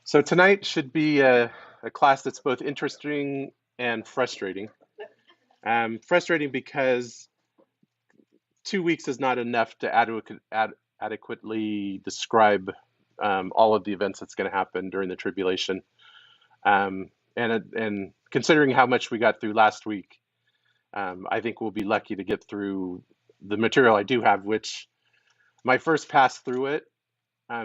So tonight should be a class that's both interesting and frustrating. Frustrating because 2 weeks is not enough to adequately describe all of the events that's going to happen during the tribulation. And considering how much we got through last week, I think we'll be lucky to get through the material I do have, which my first pass through it,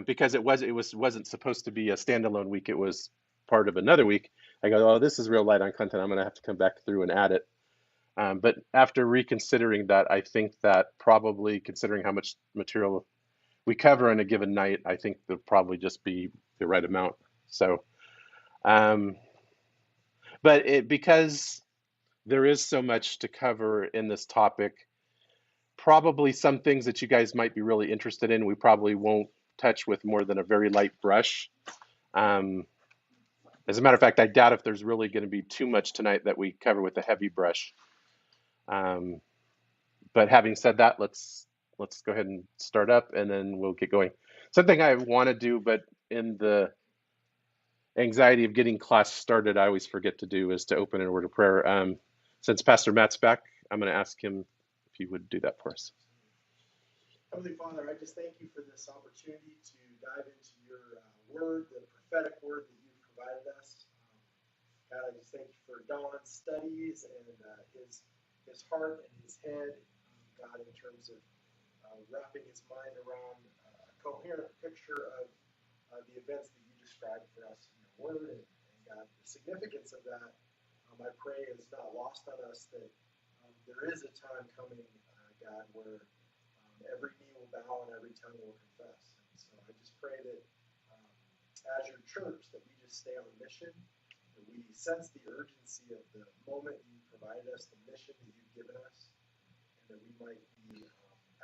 because it wasn't supposed to be a standalone week. It was part of another week. I go, oh, this is real light on content. I'm going to have to come back through and add it. But after reconsidering that, I think that probably, considering how much material we cover in a given night, I think there'll probably just be the right amount. So, but because there is so much to cover in this topic, probably some things that you guys might be really interested in, we probably won't touch with more than a very light brush. As a matter of fact, I doubt if there's really going to be too much tonight that we cover with a heavy brush. But having said that, let's go ahead and start up, and then we'll get going. Something I want to do, but in the anxiety of getting class started, I always forget to do, is to open in a word of prayer. Since Pastor Matt's back, I'm going to ask him if he would do that for us. Heavenly Father, I just thank you for this opportunity to dive into your word, the prophetic word that you've provided us. God, I just thank you for Don's studies and his heart and his head, God, in terms of wrapping his mind around a coherent picture of the events that you described for us in your word. And God, the significance of that, I pray, is not lost on us, that there is a time coming, God, where every knee will bow and every tongue will confess. And so I just pray that as your church, that we just stay on mission, that we sense the urgency of the moment you provided us, the mission that you've given us, and that we might be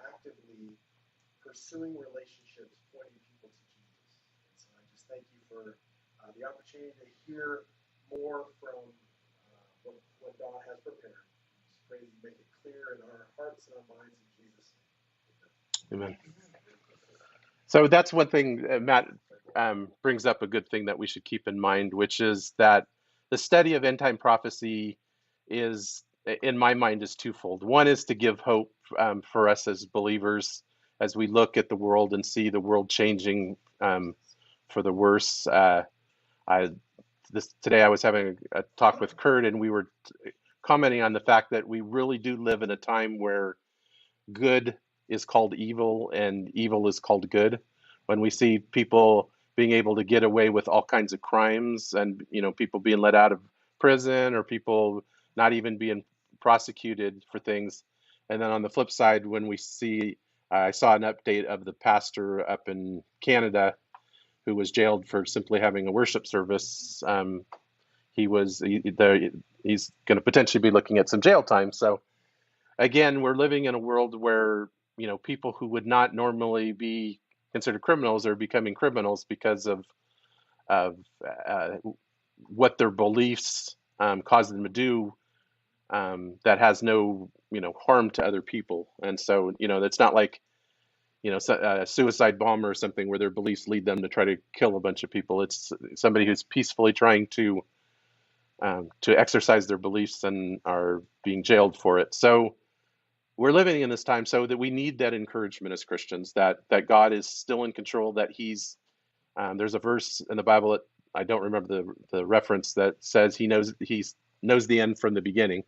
actively pursuing relationships, pointing people to Jesus. And so I just thank you for the opportunity to hear more from what God has prepared. I just pray that you make it clear in our hearts and our minds in Jesus' name. Amen. So that's one thing Matt brings up, a good thing that we should keep in mind, which is that the study of end time prophecy is, in my mind, is twofold. One is to give hope for us as believers as we look at the world and see the world changing for the worse. Today I was having a talk with Kurt, and we were commenting on the fact that we really do live in a time where good is called evil and evil is called good. When we see people being able to get away with all kinds of crimes, and people being let out of prison, or people not even being prosecuted for things. And then on the flip side, when we see, I saw an update of the pastor up in Canada who was jailed for simply having a worship service. He's going to potentially be looking at some jail time. So again, we're living in a world where people who would not normally be considered criminals are becoming criminals because of what their beliefs cause them to do, that has no harm to other people. And so it's not like a suicide bomber or something where their beliefs lead them to try to kill a bunch of people. It's somebody who's peacefully trying to exercise their beliefs and are being jailed for it. So we're living in this time, so that we need that encouragement as Christians, that God is still in control, that he's, there's a verse in the Bible that I don't remember the reference, that says he knows the end from the beginning.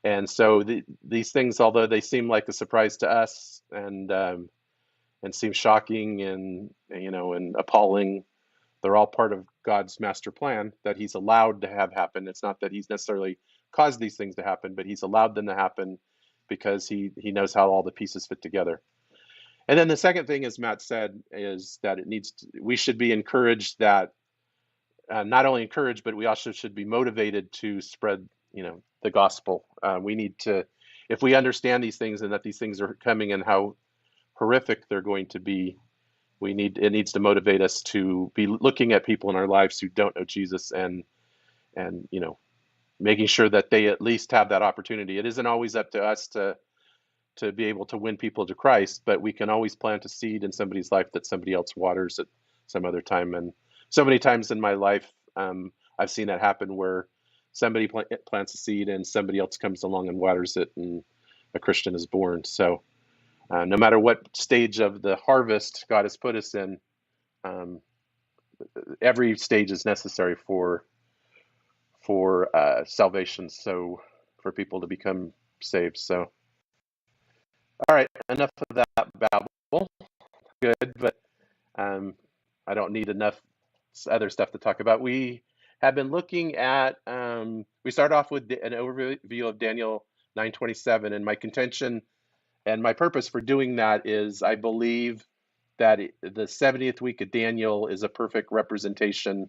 And so these things, although they seem like a surprise to us and seem shocking and appalling, they're all part of God's master plan that he's allowed to have happen. It's not that he's necessarily caused these things to happen, but he's allowed them to happen because he knows how all the pieces fit together. And then the second thing, as Matt said, is that we should be encouraged, that not only encouraged, but we also should be motivated to spread the gospel. We need to, if we understand these things and that these things are coming and how horrific they're going to be, it needs to motivate us to be looking at people in our lives who don't know Jesus and making sure that they at least have that opportunity. It isn't always up to us to be able to win people to Christ, but we can always plant a seed in somebody's life that somebody else waters at some other time. And so many times in my life, I've seen that happen where somebody plants a seed and somebody else comes along and waters it, and a Christian is born. So no matter what stage of the harvest God has put us in, um, every stage is necessary for salvation. So for people to become saved. So all right, enough of that babble. Good, but um, I don't need enough other stuff to talk about. We have been looking at. We start off with an overview of Daniel 9:27, and my contention and my purpose for doing that is I believe that the 70th week of Daniel is a perfect representation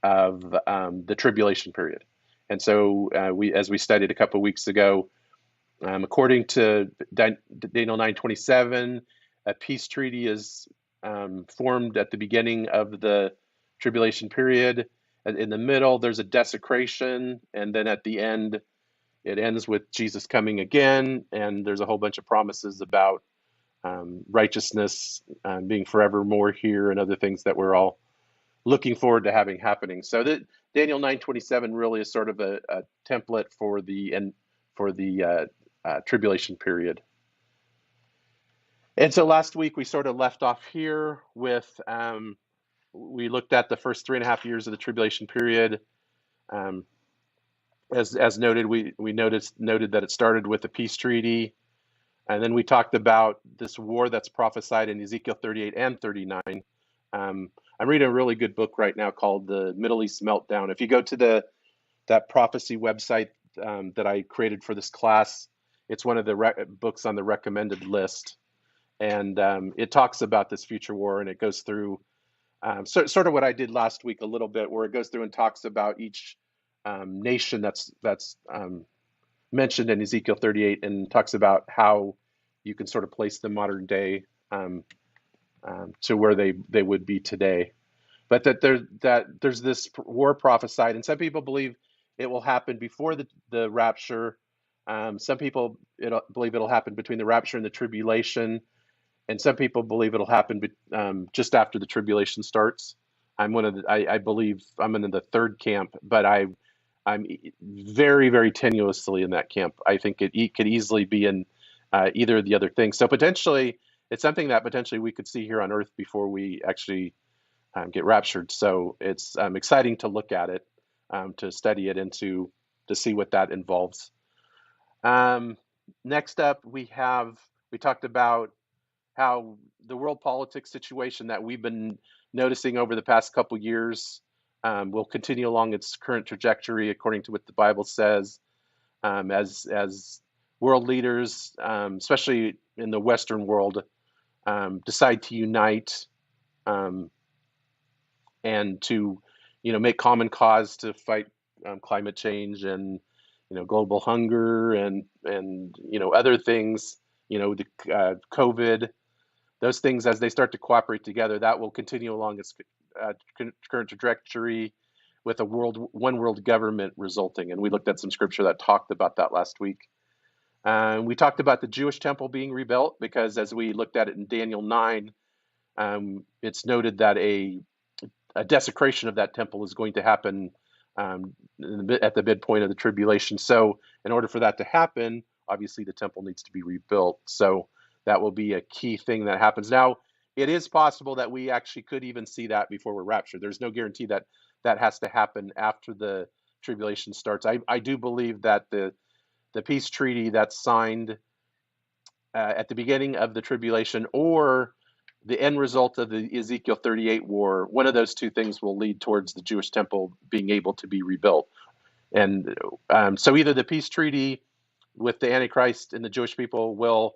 of the tribulation period. And so as we studied a couple of weeks ago, according to Daniel 9:27, a peace treaty is formed at the beginning of the tribulation period. In the middle, there's a desecration, and then at the end, it ends with Jesus coming again, and there's a whole bunch of promises about righteousness being forevermore here, and other things that we're all looking forward to having happening. So that Daniel 9:27 really is sort of a template for the tribulation period. And so last week we sort of left off here with we looked at the first 3.5 years of the tribulation period. Um, as noted, we noted that it started with a peace treaty, and then we talked about this war that's prophesied in Ezekiel 38 and 39. I'm reading a really good book right now called The Middle East Meltdown. If you go to that prophecy website that I created for this class, it's one of the books on the recommended list, and it talks about this future war, and it goes through sort of what I did last week a little bit, where it goes through and talks about each nation that's mentioned in Ezekiel 38, and talks about how you can sort of place the modern day to where they would be today. But there's this war prophesied, and some people believe it will happen before the rapture. Some people believe it'll happen between the rapture and the tribulation, and some people believe it'll happen just after the tribulation starts. I believe I'm in the third camp, but I'm very, very tenuously in that camp. I think it could easily be in either of the other things. So potentially, it's something that potentially we could see here on Earth before we actually get raptured. So it's exciting to look at it, to study it, and to see what that involves. Next up, we talked about how the world politics situation that we've been noticing over the past couple years will continue along its current trajectory, according to what the Bible says, as world leaders, especially in the Western world, decide to unite and to, make common cause to fight climate change and, global hunger and other things, the COVID. Those things, as they start to cooperate together, that will continue along its current trajectory, with one world government resulting. And we looked at some scripture that talked about that last week. We talked about the Jewish temple being rebuilt, because as we looked at it in Daniel 9, it's noted that a desecration of that temple is going to happen at the midpoint of the tribulation. So in order for that to happen, obviously the temple needs to be rebuilt. So that will be a key thing that happens. Now, it is possible that we actually could even see that before we're raptured. There's no guarantee that that has to happen after the tribulation starts. I do believe that the peace treaty that's signed at the beginning of the tribulation, or the end result of the Ezekiel 38 war, one of those two things will lead towards the Jewish temple being able to be rebuilt. And so either the peace treaty with the Antichrist and the Jewish people will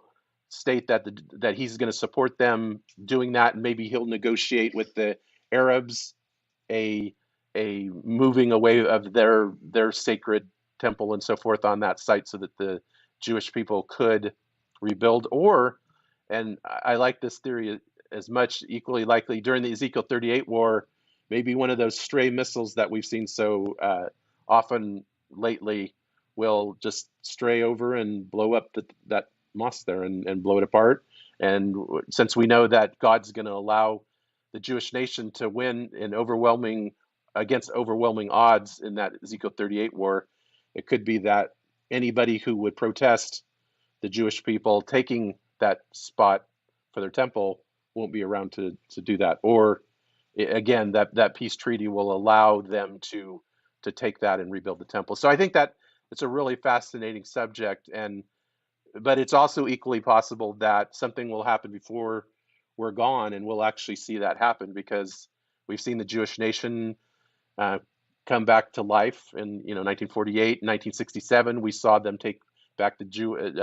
state that that he's going to support them doing that, and maybe he'll negotiate with the Arabs a moving away of their sacred temple and so forth on that site, so that the Jewish people could rebuild. Or, and I like this theory as much, equally likely, during the Ezekiel 38 war, maybe one of those stray missiles that we've seen so often lately will just stray over and blow up that mosque there, and blow it apart. And since we know that God's going to allow the Jewish nation to win in against overwhelming odds in that Ezekiel 38 war, it could be that anybody who would protest the Jewish people taking that spot for their temple won't be around to do that. Or again, that peace treaty will allow them to take that and rebuild the temple. So I think that it's a really fascinating subject, but it's also equally possible that something will happen before we're gone, and we'll actually see that happen, because we've seen the Jewish nation uh, come back to life in 1948, 1967. We saw them take back the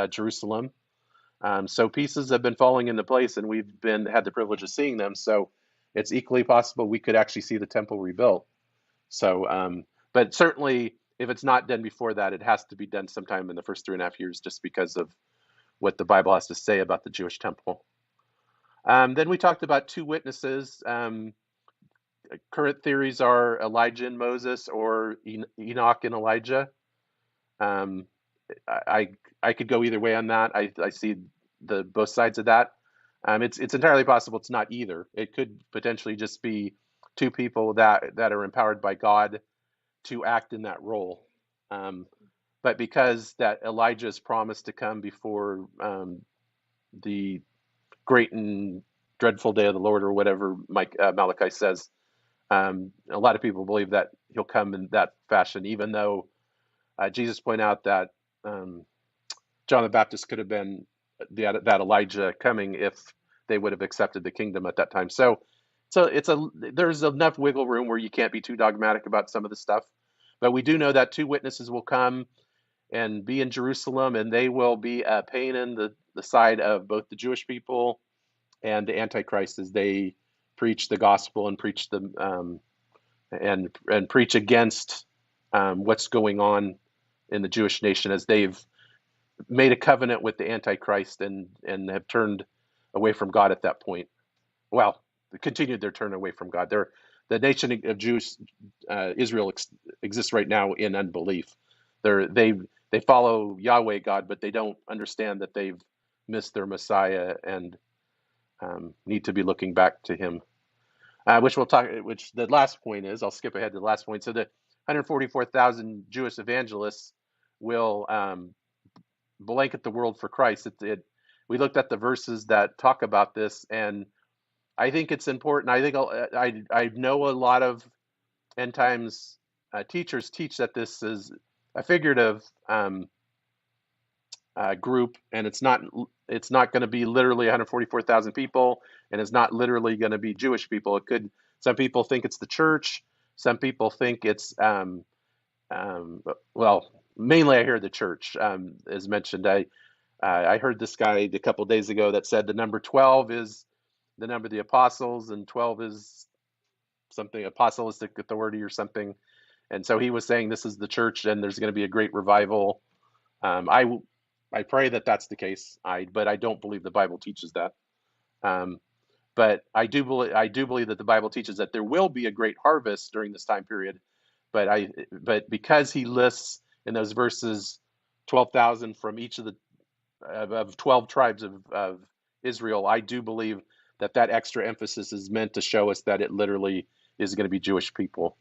Jerusalem. So pieces have been falling into place, and we've had the privilege of seeing them. So it's equally possible we could actually see the temple rebuilt. So, but certainly, if it's not done before that, it has to be done sometime in the first 3.5 years, just because of what the Bible has to say about the Jewish temple. Then we talked about two witnesses. Current theories are Elijah and Moses, or Enoch and Elijah. Um, I could go either way on that. I see both sides of that. It's entirely possible it's not either. It could potentially just be two people that are empowered by God to act in that role. But because that Elijah is promised to come before the great and dreadful day of the Lord, or whatever Malachi says, a lot of people believe that he'll come in that fashion, even though Jesus pointed out that John the Baptist could have been that Elijah coming if they would have accepted the kingdom at that time. So there's enough wiggle room where you can't be too dogmatic about some of the stuff. But we do know that two witnesses will come and be in Jerusalem, and they will be a pain in the side of both the Jewish people and the Antichrist, as they preach the gospel and preach and preach against what's going on in the Jewish nation, as they've made a covenant with the Antichrist and have turned away from God at that point. Well, they continued their turn away from God. The nation of Jews, Israel, exists right now in unbelief. They follow Yahweh God, but they don't understand that they've missed their Messiah and need to be looking back to Him. Which we'll talk. Which the last point is. I'll skip ahead to the last point. So the 144,000 Jewish evangelists will blanket the world for Christ. We looked at the verses that talk about this, and I think it's important. I think I know a lot of end times teachers teach that this is a figurative group, and it's not going to be literally 144,000 people, and it's not literally going to be Jewish people. Some people think it's the church. Some people think it's well, mainly I hear the church is mentioned. I heard this guy a couple of days ago that said the number 12 is the number of the apostles, and 12 is something apostolic authority or something. And so he was saying this is the church, and there's going to be a great revival. I pray that that's the case. But I don't believe the Bible teaches that. But I do believe that the Bible teaches that there will be a great harvest during this time period. But because he lists in those verses 12,000 from each of 12 tribes of Israel, I do believe that extra emphasis is meant to show us that it literally is going to be Jewish people,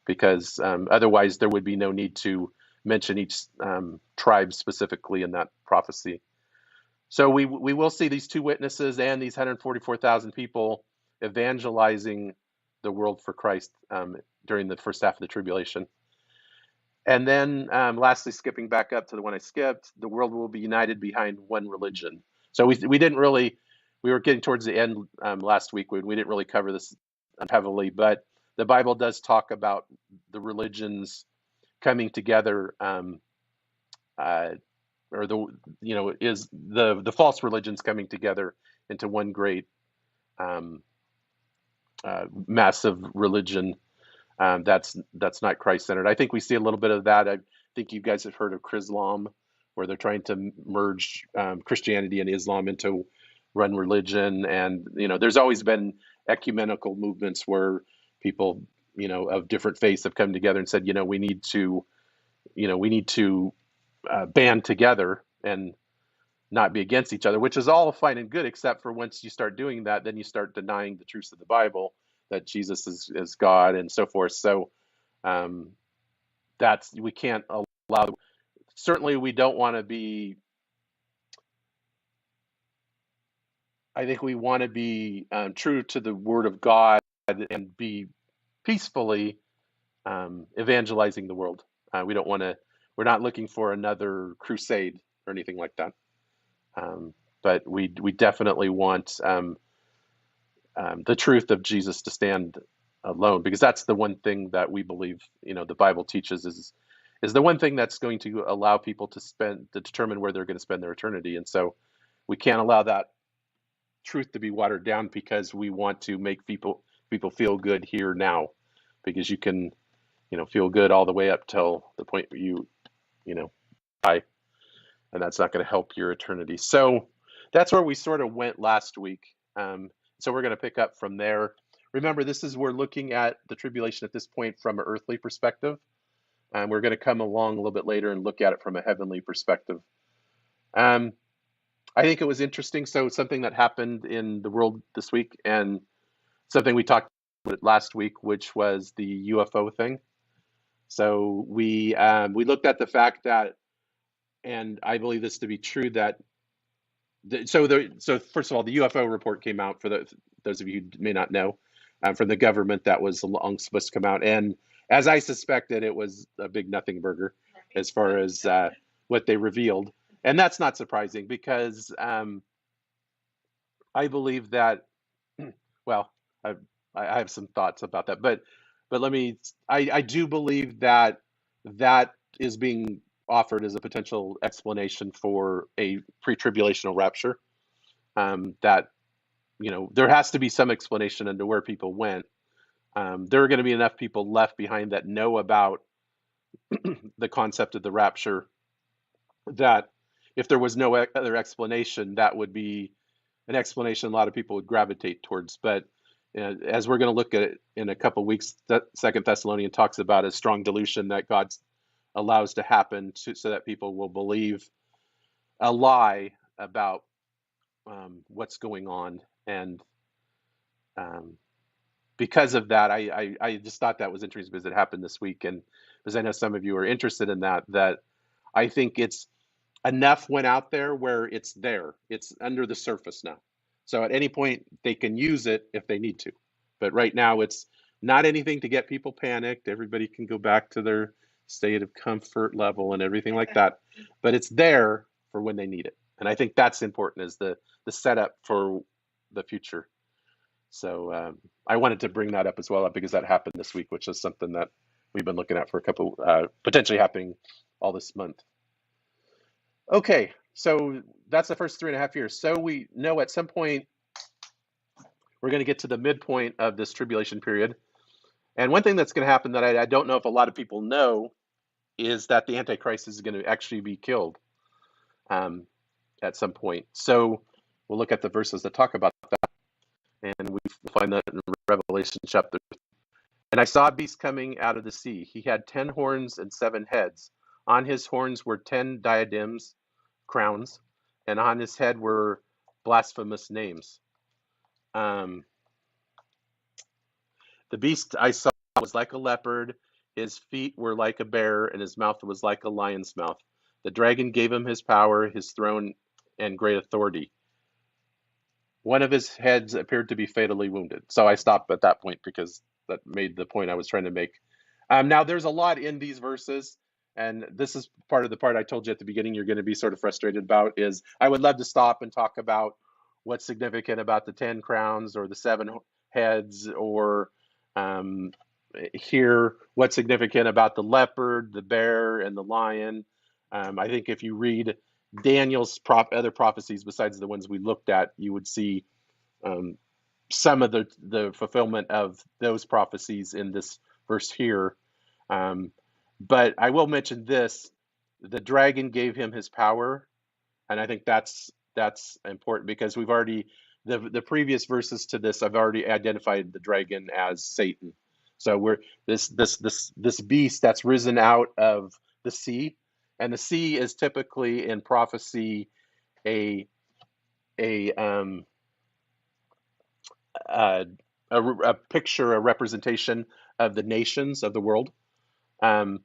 because otherwise there would be no need to mention each tribe specifically in that prophecy. So we will see these two witnesses and these 144,000 people evangelizing the world for Christ during the first half of the tribulation. And then lastly, skipping back up to the one I skipped, the world will be united behind one religion. So we were getting towards the end last week. We didn't really cover this heavily, but the Bible does talk about the religions coming together, or is the false religions coming together into one great massive religion that's not Christ-centered. I think we see a little bit of that. I think you guys have heard of Islam, where they're trying to merge Christianity and Islam into one religion. And there's always been ecumenical movements where people of different faiths have come together and said, we need to band together and not be against each other, which is all fine and good, except for once you start doing that, then you start denying the truths of the Bible. that Jesus is God and so forth. So that's we can't allow. Certainly, we don't want to be. I think we want to be true to the Word of God and be peacefully evangelizing the world. We don't want to. We're not looking for another crusade or anything like that. But we definitely want the truth of Jesus to stand alone, because that's the one thing that we believe. The Bible teaches is the one thing that's going to allow people to determine where they're going to spend their eternity. And so we can't allow that truth to be watered down because we want to make people feel good here now, because you can feel good all the way up till the point where you die, and that's not going to help your eternity. So that's where we sort of went last week. So we're going to pick up from there. Remember, we're looking at the tribulation at this point from an earthly perspective. We're going to come along a little bit later and look at it from a heavenly perspective. I think it was interesting. So something that happened in the world this week, and something we talked about last week, which was the UFO thing. So we looked at the fact that, and I believe this to be true, that so first of all, the UFO report came out, for those of you who may not know, from the government, that was supposed to come out, and as I suspected, it was a big nothing burger as far as what they revealed, and that's not surprising because I believe that, well, I, I have some thoughts about that, but I do believe that that is being offered as a potential explanation for a pre-tribulational rapture. That there has to be some explanation into where people went. There are going to be enough people left behind that know about the concept of the rapture, that if there was no other explanation, that would be an explanation a lot of people would gravitate towards. But as we're going to look at it in a couple of weeks, Second Thessalonians talks about a strong delusion that God allows to happen so that people will believe a lie about what's going on. And because of that, I just thought that was interesting because it happened this week. And because I know some of you are interested in that I think it's enough went out there where it's there. It's under the surface now. So at any point, they can use it if they need to. But right now, it's not anything to get people panicked. Everybody can go back to their state of comfort level and everything like that. But it's there for when they need it. And I think that's important, is the setup for the future. So I wanted to bring that up as well, because that happened this week, which is something that we've been looking at for a couple, potentially happening all this month. Okay, so that's the first 3.5 years. So we know at some point we're going to get to the midpoint of this tribulation period. And one thing that's going to happen that I don't know if a lot of people know is that the Antichrist is going to actually be killed at some point. So we'll look at the verses that talk about that. And we find that in Revelation chapter 3. And I saw a beast coming out of the sea. He had 10 horns and 7 heads. On his horns were 10 diadems, crowns, and on his head were blasphemous names. The beast I saw was like a leopard, his feet were like a bear, and his mouth was like a lion's mouth. The dragon gave him his power, his throne, and great authority. One of his heads appeared to be fatally wounded. So I stopped at that point because that made the point I was trying to make. Now, there's a lot in these verses, and this is part of the part I told you at the beginning you're going to be sort of frustrated about, is I would love to stop and talk about what's significant about the 10 crowns or the 7 heads, or hear what's significant about the leopard, the bear, and the lion. I think if you read Daniel's other prophecies besides the ones we looked at, you would see some of the fulfillment of those prophecies in this verse here. But I will mention this: the dragon gave him his power, and I think that's important, because we've already the previous verses to this, I've already identified the dragon as Satan. So we're this beast that's risen out of the sea, and the sea is typically in prophecy a a picture, a representation of the nations of the world. Um,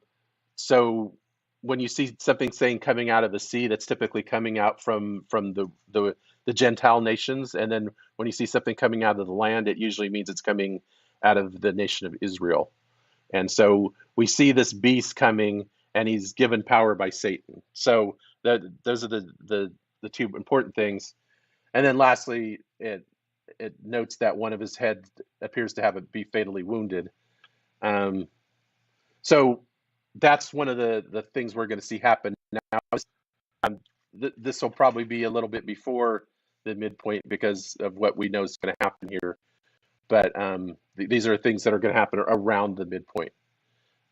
so when you see something saying coming out of the sea, that's typically coming out from the Gentile nations, and then when you see something coming out of the land, it usually means it's coming out of the nation of Israel. And so we see this beast coming, and he's given power by Satan. So those are the two important things. And then lastly, it notes that one of his heads appears to be fatally wounded. Um, so that's one of the things we're going to see happen now. Um, this will probably be a little bit before the midpoint because of what we know is going to happen here. But these are things that are going to happen around the midpoint.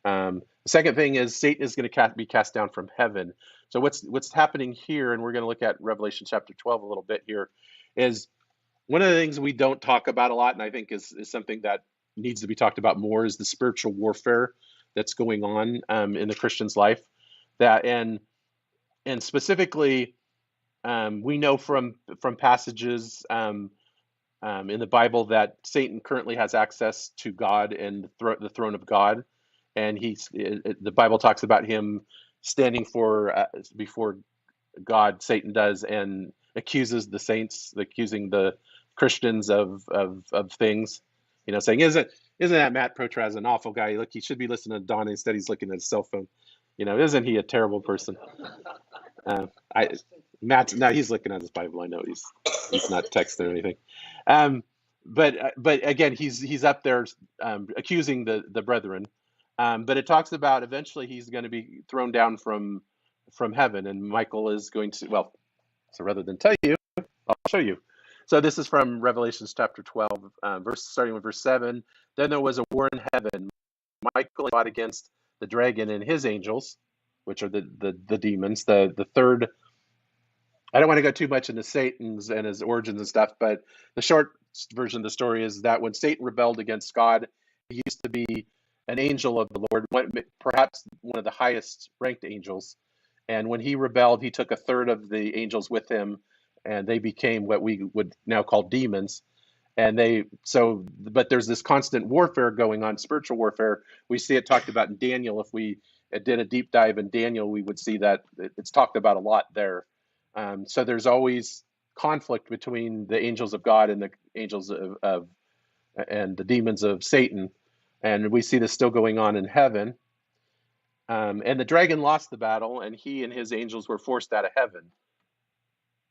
The second thing is Satan is going to be cast down from heaven. So what's happening here, and we're going to look at Revelation chapter 12 a little bit here, is one of the things we don't talk about a lot, and I think is something that needs to be talked about more, is the spiritual warfare that's going on in the Christian's life. That and specifically, we know from passages in the Bible that Satan currently has access to God and the throne of God, and the Bible talks about him standing before God, Satan does, and accuses the saints, accusing the Christians of things, saying, isn't that Matt Protraz an awful guy? Look, he should be listening to Don, instead he's looking at his cell phone. Isn't he a terrible person? I Matt, no, he's looking at his Bible. I know he's not texting or anything. But again, he's up there accusing the brethren. But it talks about eventually he's going to be thrown down from heaven, and Michael is going to, well, so rather than tell you, I'll show you. So this is from Revelation chapter 12, starting with verse 7. Then there was a war in heaven. Michael fought against the dragon and his angels, which are the demons. The third, I don't want to go too much into Satan's and his origins and stuff, but the short version of the story is that when Satan rebelled against God, he used to be an angel of the Lord, perhaps one of the highest ranked angels. And when he rebelled, he took a third of the angels with him, and they became what we would now call demons. But there's this constant warfare going on, spiritual warfare. We see it talked about in Daniel. If we did a deep dive in Daniel, we would see that it's talked about a lot there. So there's always conflict between the angels of God and the angels and the demons of Satan. And we see this still going on in heaven. And the dragon lost the battle, and he and his angels were forced out of heaven.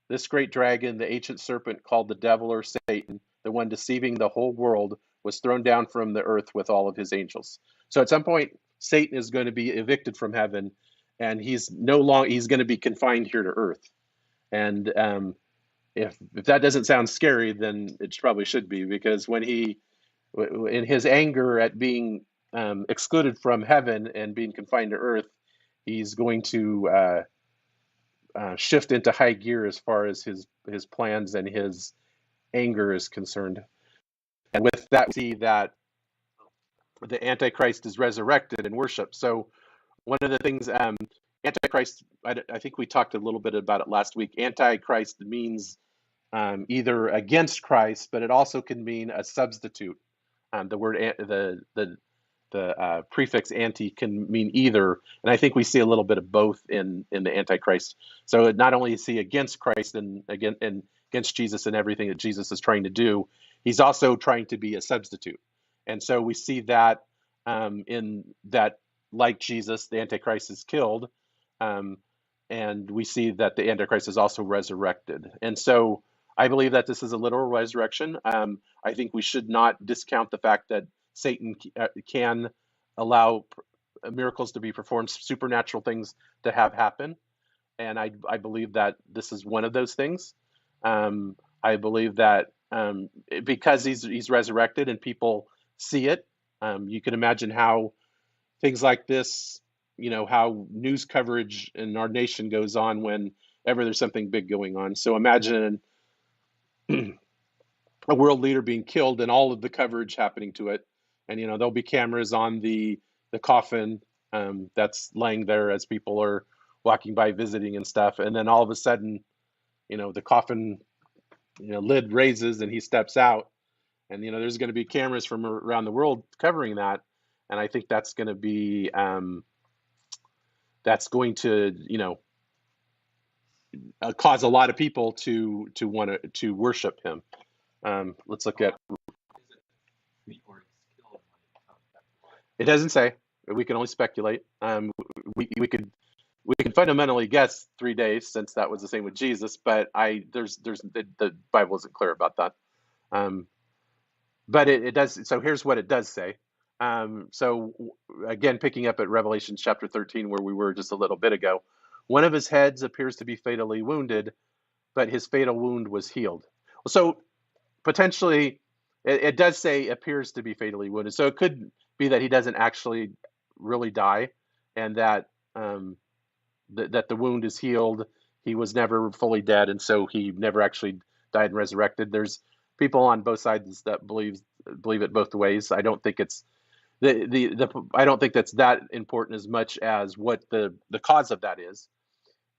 This great dragon, the ancient serpent called the devil or Satan, the one deceiving the whole world, was thrown down from the earth with all of his angels. So at some point, Satan is going to be evicted from heaven, and he's going to be confined here to earth. And if that doesn't sound scary, then it probably should be, because when he, in his anger at being excluded from heaven and being confined to earth, he's going to shift into high gear as far as his plans and his anger is concerned. And with that, we see that the Antichrist is resurrected and worshiped. So one of the things, Antichrist, I think we talked a little bit about it last week. Antichrist means either against Christ, but it also can mean a substitute. The word the prefix anti can mean either, and I think we see a little bit of both in the Antichrist. So not only is he against Christ and against Jesus and everything that Jesus is trying to do, he's also trying to be a substitute. And so we see that in that, like Jesus, the Antichrist is killed, and we see that the Antichrist is also resurrected. And so I believe that this is a literal resurrection. I think we should not discount the fact that Satan can allow miracles to be performed, supernatural things to have happen. And I believe that this is one of those things. I believe that because he's resurrected and people see it, you can imagine how things like this, how news coverage in our nation goes on whenever there's something big going on. So imagine a world leader being killed and all of the coverage happening to it. And, there'll be cameras on the coffin that's laying there as people are walking by visiting and stuff. And then all of a sudden, the coffin, lid raises and he steps out. And there's going to be cameras from around the world covering that, and I think that's going to be that's going to cause a lot of people to want to worship him. Let's look at. It doesn't say. We can only speculate. We can fundamentally guess 3 days, since that was the same with Jesus. But the Bible isn't clear about that. But it does. So here's what it does say. So again, picking up at Revelation chapter 13, where we were just a little bit ago, one of his heads appears to be fatally wounded, but his fatal wound was healed. So potentially, it does say appears to be fatally wounded. So it could be that he doesn't actually really die, and that that the wound is healed. He was never fully dead, and so he never actually died and resurrected. There's people on both sides that believe it both ways. I don't think it's I don't think that's that important as much as what the cause of that is.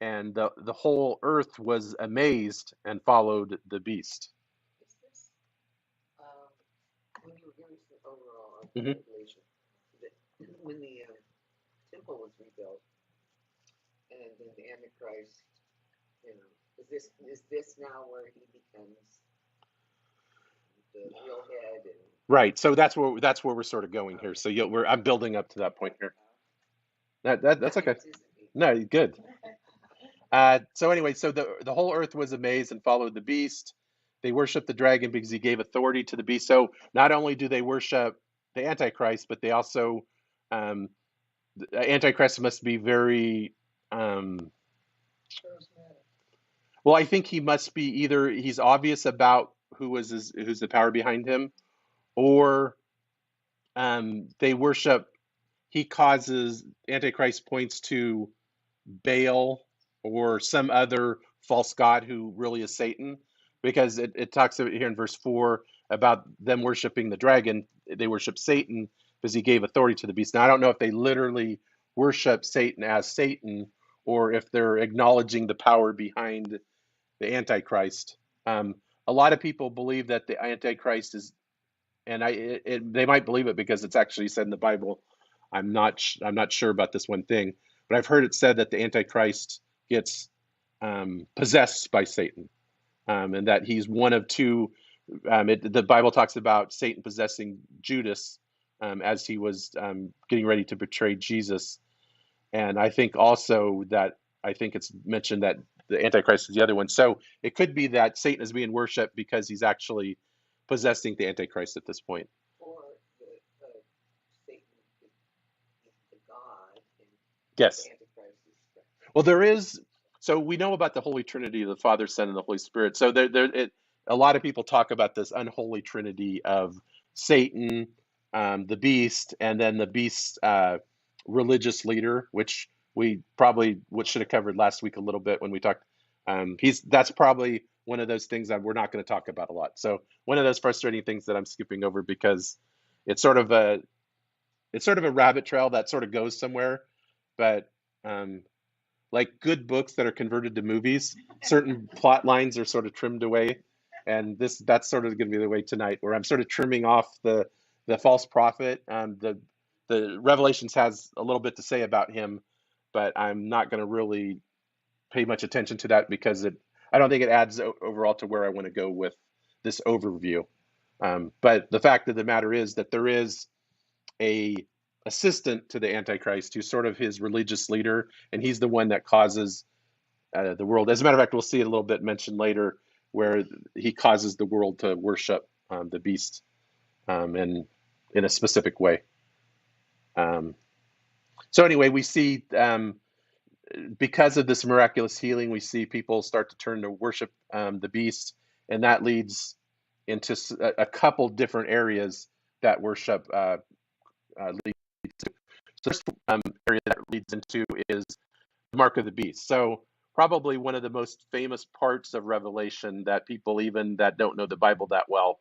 And the whole earth was amazed and followed the beast. Is this, when you were giving the overall Mhm. Tribulation, when the temple was rebuilt, and then the Antichrist, is this now where he becomes the real head? And Right. So that's where we're sort of going here. So I'm building up to that point here. That's okay. No, good. So anyway, so the whole earth was amazed and followed the beast. They worshiped the dragon because he gave authority to the beast. So not only do they worship the Antichrist, but they also the Antichrist must be very well. I think he must be either he's obvious about who's the power behind him, or they worship. He causes Antichrist points to Baal or some other false god who really is Satan, because it talks about here in verse 4 about them worshiping the dragon. They worship Satan because he gave authority to the beast. Now, I don't know if they literally worship Satan as Satan, or if they're acknowledging the power behind the Antichrist. A lot of people believe that the Antichrist is, and they might believe it because it's actually said in the Bible. I'm not sure about this one thing, but I've heard it said that the Antichrist gets possessed by Satan, and that he's one of two. The Bible talks about Satan possessing Judas as he was getting ready to betray Jesus, and I think also that it's mentioned that the Antichrist is the other one. So it could be that Satan is being worshipped because he's actually possessing the Antichrist at this point. or Satan is the God, and Yes. the Antichrist is Well, there is. So we know about the Holy Trinity, the Father, Son, and the Holy Spirit. So a lot of people talk about this unholy Trinity of Satan, the beast, and then the beast's religious leader, which we probably should have covered last week a little bit when we talked. That's probably one of those things that we're not going to talk about a lot. So one of those frustrating things that I'm skipping over, because it's sort of a rabbit trail that sort of goes somewhere, but like good books that are converted to movies, certain plot lines are sort of trimmed away, and that's sort of going to be the way tonight, where I'm sort of trimming off the false prophet. The Revelations has a little bit to say about him, but I'm not going to really pay much attention to that because I don't think it adds overall to where I want to go with this overview. But the fact of the matter is that there is a assistant to the Antichrist who's sort of his religious leader, and he's the one that causes the world. As a matter of fact, we'll see it a little bit mentioned later, where he causes the world to worship the beast in a specific way. So anyway, we see because of this miraculous healing, we see people start to turn to worship the beast, and that leads into a couple different areas that worship leads to. So the first area that leads into is the mark of the beast. So probably one of the most famous parts of Revelation that people even that don't know the Bible that well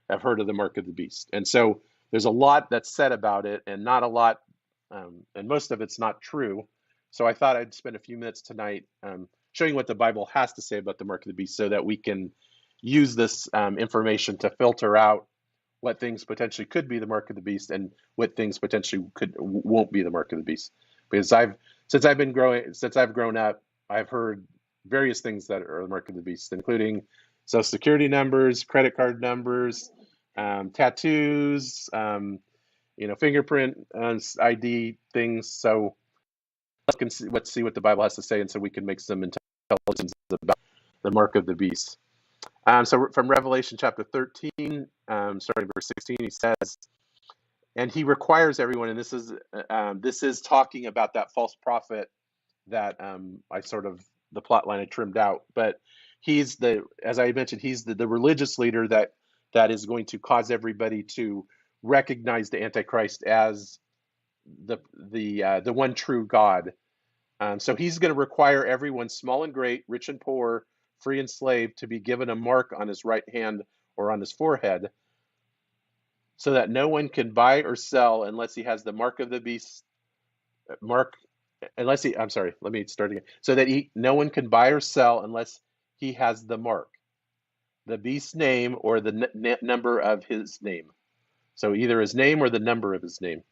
have heard of the mark of the beast. And so there's a lot that's said about it, and not a lot, and most of it's not true. So I thought I'd spend a few minutes tonight showing what the Bible has to say about the mark of the beast, so that we can use this information to filter out what things potentially could be the mark of the beast and what things potentially won't be the mark of the beast. Because since I've grown up, I've heard various things that are the mark of the beast, including social security numbers, credit card numbers, tattoos, fingerprint ID things. So let's see what the Bible has to say, and so we can make some intelligence about the mark of the beast. So from Revelation chapter 13, starting verse 16, he says, and he requires everyone, and this is talking about that false prophet that the plot line I trimmed out, but as I mentioned, he's the religious leader that is going to cause everybody to recognize the Antichrist as the one true God. So he's going to require everyone, small and great, rich and poor, free and slave, to be given a mark on his right hand or on his forehead, so that no one can buy or sell unless he has the mark of the beast. I'm sorry, let me start again. So that no one can buy or sell unless he has the mark, the beast's name, or the number of his name. So either his name or the number of his name.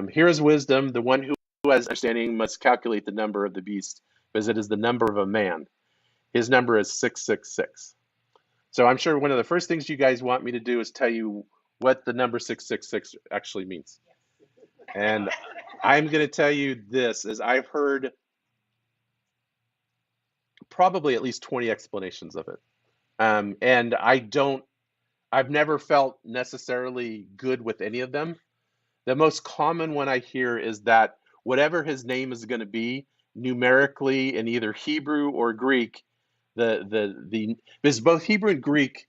Here is wisdom. The one who has understanding must calculate the number of the beast, because it is the number of a man. His number is 666. So I'm sure one of the first things you guys want me to do is tell you what the number 666 actually means. And I'm going to tell you this, as I've heard probably at least 20 explanations of it. And I've never felt necessarily good with any of them. The most common one I hear is that whatever his name is going to be, numerically in either Hebrew or Greek, because both Hebrew and Greek,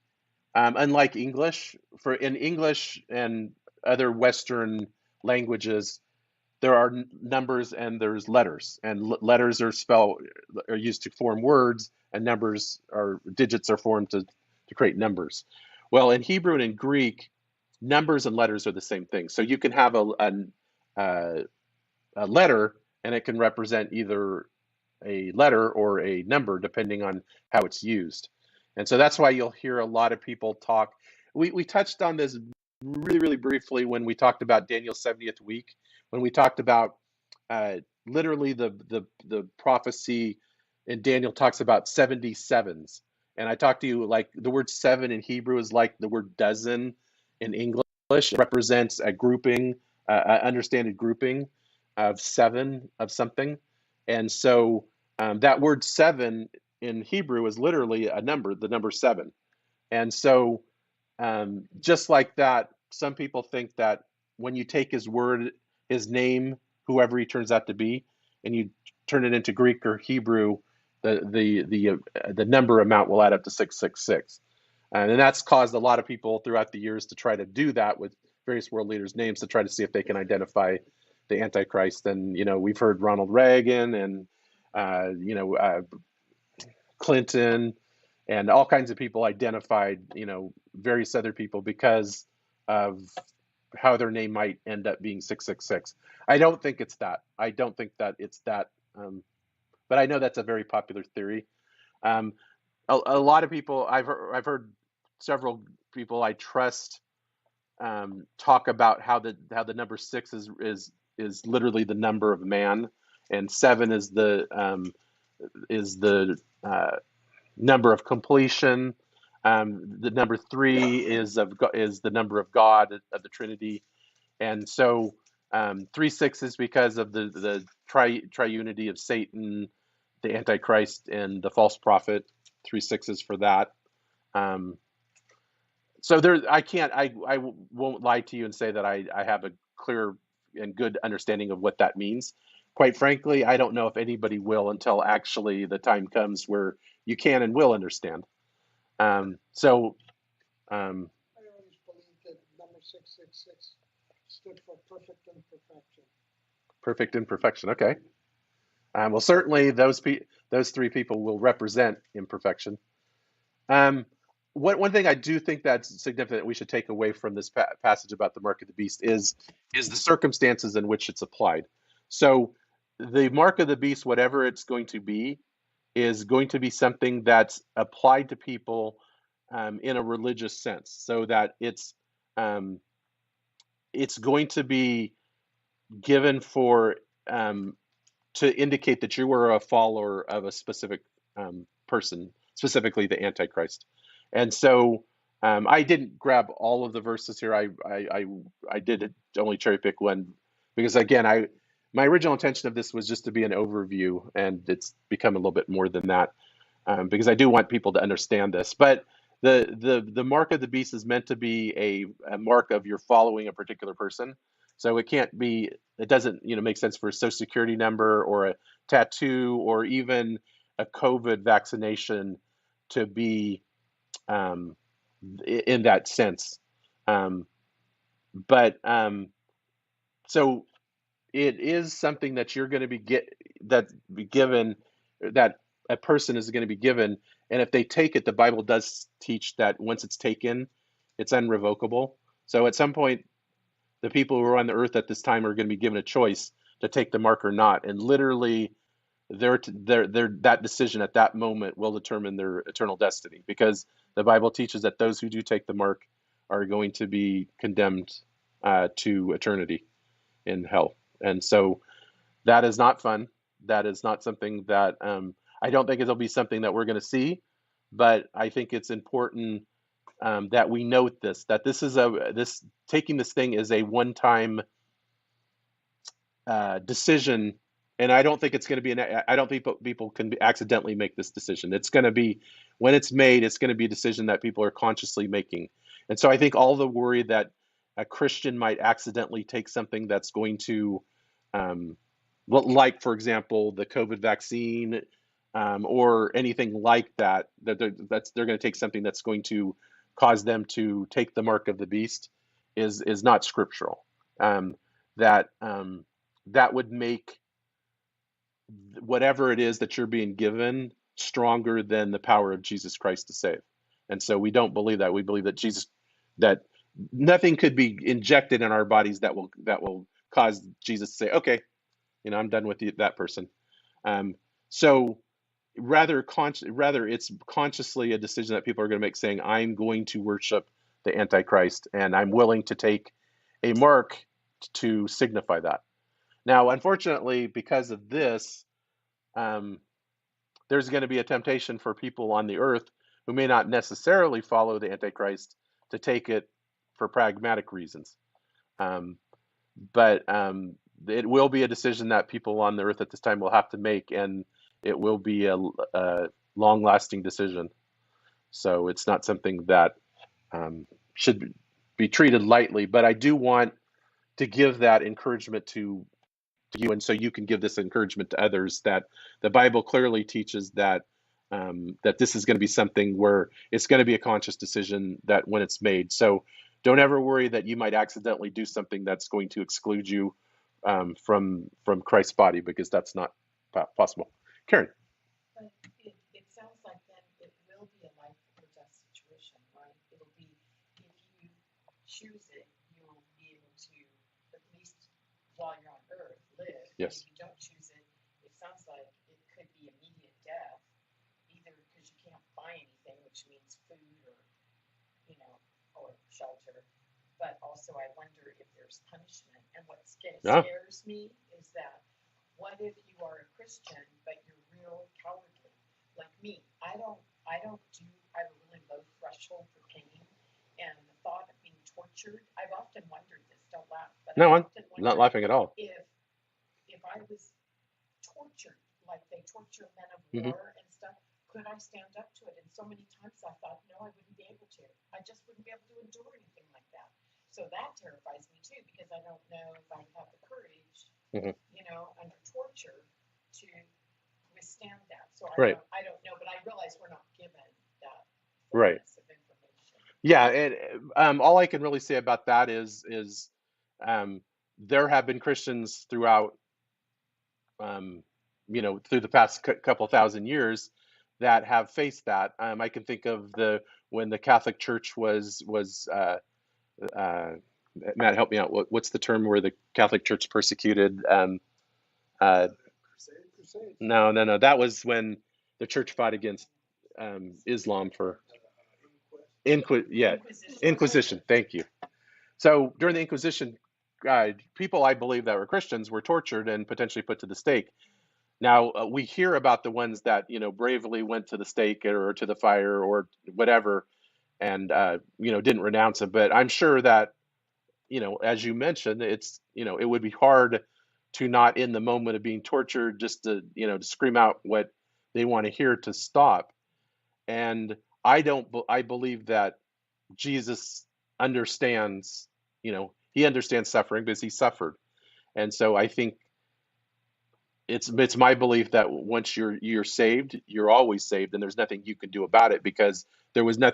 unlike English, in English and other Western languages, there are numbers and there's letters, and letters are used to form words, and digits are formed to create numbers. Well, in Hebrew and in Greek, numbers and letters are the same thing. So you can have a letter, and it can represent either a letter or a number, depending on how it's used. And so that's why you'll hear a lot of people talk. We touched on this really, really briefly when we talked about Daniel's 70th week, when we talked about literally the prophecy, and Daniel talks about 77s. And I talked to you, like, the word seven in Hebrew is like the word dozen in English. It represents a grouping, understanded grouping of seven of something. And so that word seven in Hebrew is literally a number, the number seven. And so just like that, some people think that when you take his word, his name, whoever he turns out to be, and you turn it into Greek or Hebrew, the number amount will add up to 666. And that's caused a lot of people throughout the years to try to do that with various world leaders' names, to try to see if they can identify the Antichrist. And, we've heard Ronald Reagan and, Clinton and all kinds of people identified, various other people because of how their name might end up being 666. I don't think it's that. I don't think that it's that. But I know that's a very popular theory. A lot of people, I've heard several people I trust talk about how the number 6 is literally the number of man, and 7 is the number of completion. The number 3 is the number of God, of the Trinity, and so 3-6 is because of the triunity of Satan, the Antichrist, and the false prophet. 3-6 is for that. So I won't lie to you and say that I have a clear and good understanding of what that means. Quite frankly, I don't know if anybody will until actually the time comes where you can and will understand. So I always believed that number 666 stood for perfect imperfection. Perfect imperfection. Okay. Well, certainly those 3 people will represent imperfection. One thing I do think that's significant we should take away from this passage about the mark of the beast is the circumstances in which it's applied. So the mark of the beast, whatever it's going to be, is going to be something that's applied to people in a religious sense, so that it's um, it's going to be given for to indicate that you are a follower of a specific person, specifically the Antichrist. And so I didn't grab all of the verses here. I did only cherry pick one because again, my original intention of this was just to be an overview, and it's become a little bit more than that because I do want people to understand this. But the mark of the beast is meant to be a mark of you're following a particular person. So it can't be, it doesn't, make sense for a social security number or a tattoo or even a COVID vaccination to be in that sense. Um, but so it is something that you're going to be given, that a person is going to be given, and if they take it, the Bible does teach that once it's taken, it's unrevocable. So at some point, the people who are on the earth at this time are going to be given a choice to take the mark or not, and literally, that decision at that moment will determine their eternal destiny, because the Bible teaches that those who do take the mark are going to be condemned to eternity in hell. And so that is not fun. That is not something that I don't think it'll be something that we're going to see, but I think it's important that we note this, that this taking this thing is a one-time decision, and I don't think it's going to be I don't think people can accidentally make this decision. It's going to be, when it's made, it's going to be a decision that people are consciously making. And so I think all the worry that a Christian might accidentally take something that's going to like, for example, the COVID vaccine, or anything like that, they're going to take something that's going to cause them to take the mark of the beast, is not scriptural. That that would make whatever it is that you're being given stronger than the power of Jesus Christ to save. And so we don't believe that. We believe that nothing could be injected in our bodies that will cause Jesus to say, okay, I'm done with that person. So rather it's consciously a decision that people are going to make, saying, I'm going to worship the Antichrist, and I'm willing to take a mark to signify that. Now, unfortunately, because of this, there's going to be a temptation for people on the earth who may not necessarily follow the Antichrist to take it for pragmatic reasons. But it will be a decision that people on the earth at this time will have to make, and it will be a long-lasting decision. So it's not something that should be treated lightly. But I do want to give that encouragement to you, and so you can give this encouragement to others, that the Bible clearly teaches that that this is going to be something where it's going to be a conscious decision that when it's made. So don't ever worry that you might accidentally do something that's going to exclude you from Christ's body, because that's not possible. Karen. But it sounds like then it will be a life or death situation, right? It'll be, if you choose it, you'll be able to, at least while you're on earth, live. Yes. If you don't choose it, it sounds like it could be immediate death, either because you can't buy anything, which means food or shelter. But also I wonder if there's punishment. And what scares me is that, what if you are a Christian, but you're real cowardly, like me? I have a really low threshold for pain, and the thought of being tortured, I've often wondered this, don't laugh, but No, I I'm often not wondered laughing at all. if I was tortured, like they torture men of Mhm. war and stuff, could I stand up to it? And so many times I thought, no, I wouldn't be able to. I just wouldn't be able to endure anything like that. So that terrifies me too, because I don't know if I have the courage, Mhm. under torture, to withstand that. So Right. I don't know, but I realize we're not given that Right. fullness of information. Yeah, and all I can really say about that is there have been Christians throughout, through the past couple thousand years that have faced that. I can think of when the Catholic Church was Matt, help me out. What's the term where the Catholic Church persecuted? Uh, Crusades. no. That was when the church fought against Islam for yeah, Inquisition. Inquisition. Thank you. So during the Inquisition, people I believe that were Christians were tortured and potentially put to the stake. Now we hear about the ones that bravely went to the stake or to the fire or whatever, and didn't renounce it. But I'm sure that as you mentioned, it would be hard to not in the moment of being tortured just to scream out what they want to hear to stop. And I believe that Jesus understands, he understands suffering because he suffered. And so I think it's my belief that once you're saved, you're always saved, and there's nothing you can do about it because there was no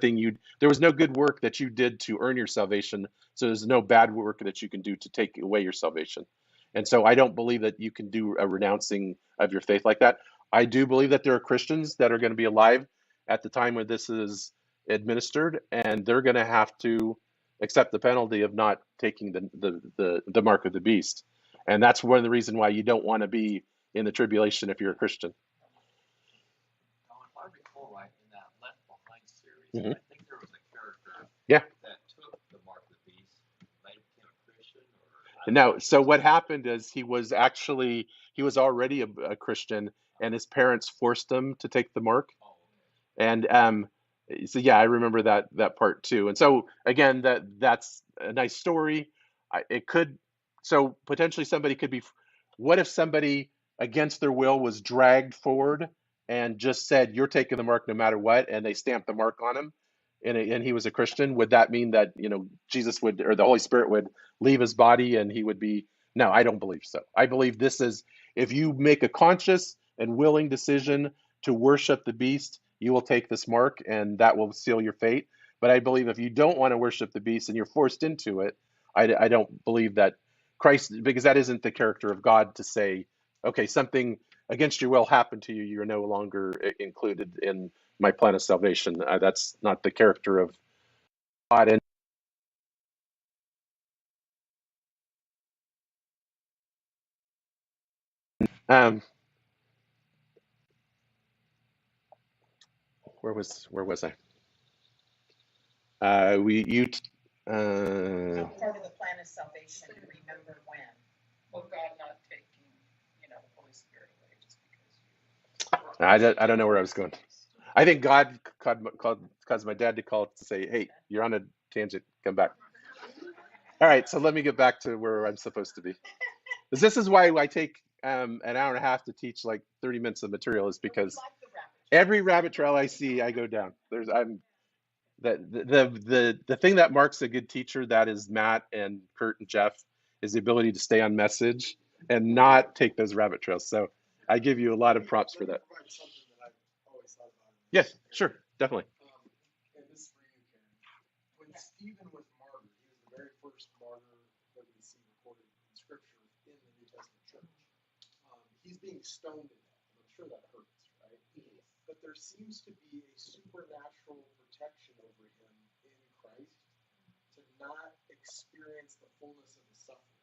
good work that you did to earn your salvation, so there's no bad work that you can do to take away your salvation. And so I don't believe that you can do a renouncing of your faith like that. I do believe that there are Christians that are going to be alive at the time when this is administered, and they're going to have to accept the penalty of not taking the mark of the beast. And that's one of the reasons why you don't want to be in the tribulation if you're a Christian. Now, if I recall right, in that Left Behind series, Mhm. I think there was a character Yeah. that took the mark of the beast, made him a Christian, or No, so what happened is he was already a Christian, and his parents forced him to take the mark. oh, okay. And so yeah, I remember that part too. And so again, that's a nice story. It could so potentially somebody could be. What if somebody against their will was dragged forward and just said, "You're taking the mark no matter what," and they stamped the mark on him, and he was a Christian? Would that mean that Jesus would or the Holy Spirit would leave his body and he would be? No, I don't believe so. I believe this is if you make a conscious and willing decision to worship the beast, you will take this mark and that will seal your fate. But I believe if you don't want to worship the beast and you're forced into it, I don't believe that Christ, because that isn't the character of God to say, okay, something against your will happened to you, you're no longer included in my plan of salvation. That's not the character of God. And um, where was I? We you Part of the plan of salvation, remember when, will God not take the Holy Spirit away just because I don't know where I was going. I think God caused my dad to call to say, "Hey, you're on a tangent. Come back." All right, so let me get back to where I'm supposed to be. Because this is why I take an hour and a half to teach like 30 minutes of material, is because like the rabbit. every rabbit trail I see, I go down. I'm the thing that marks a good teacher, that is Matt and Kurt and Jeff, is the ability to stay on message and not take those rabbit trails. So I give you a lot of props for that. Provide something that I've always thought about. Yes, sure, definitely. And this is for you, Karen. When Stephen was martyred, he was the very first martyr that we see recorded in Scripture in the New Testament church. He's being stoned to death, and I'm sure that hurts, right? But there seems to be a supernatural protection over him in Christ to not experience the fullness of the suffering,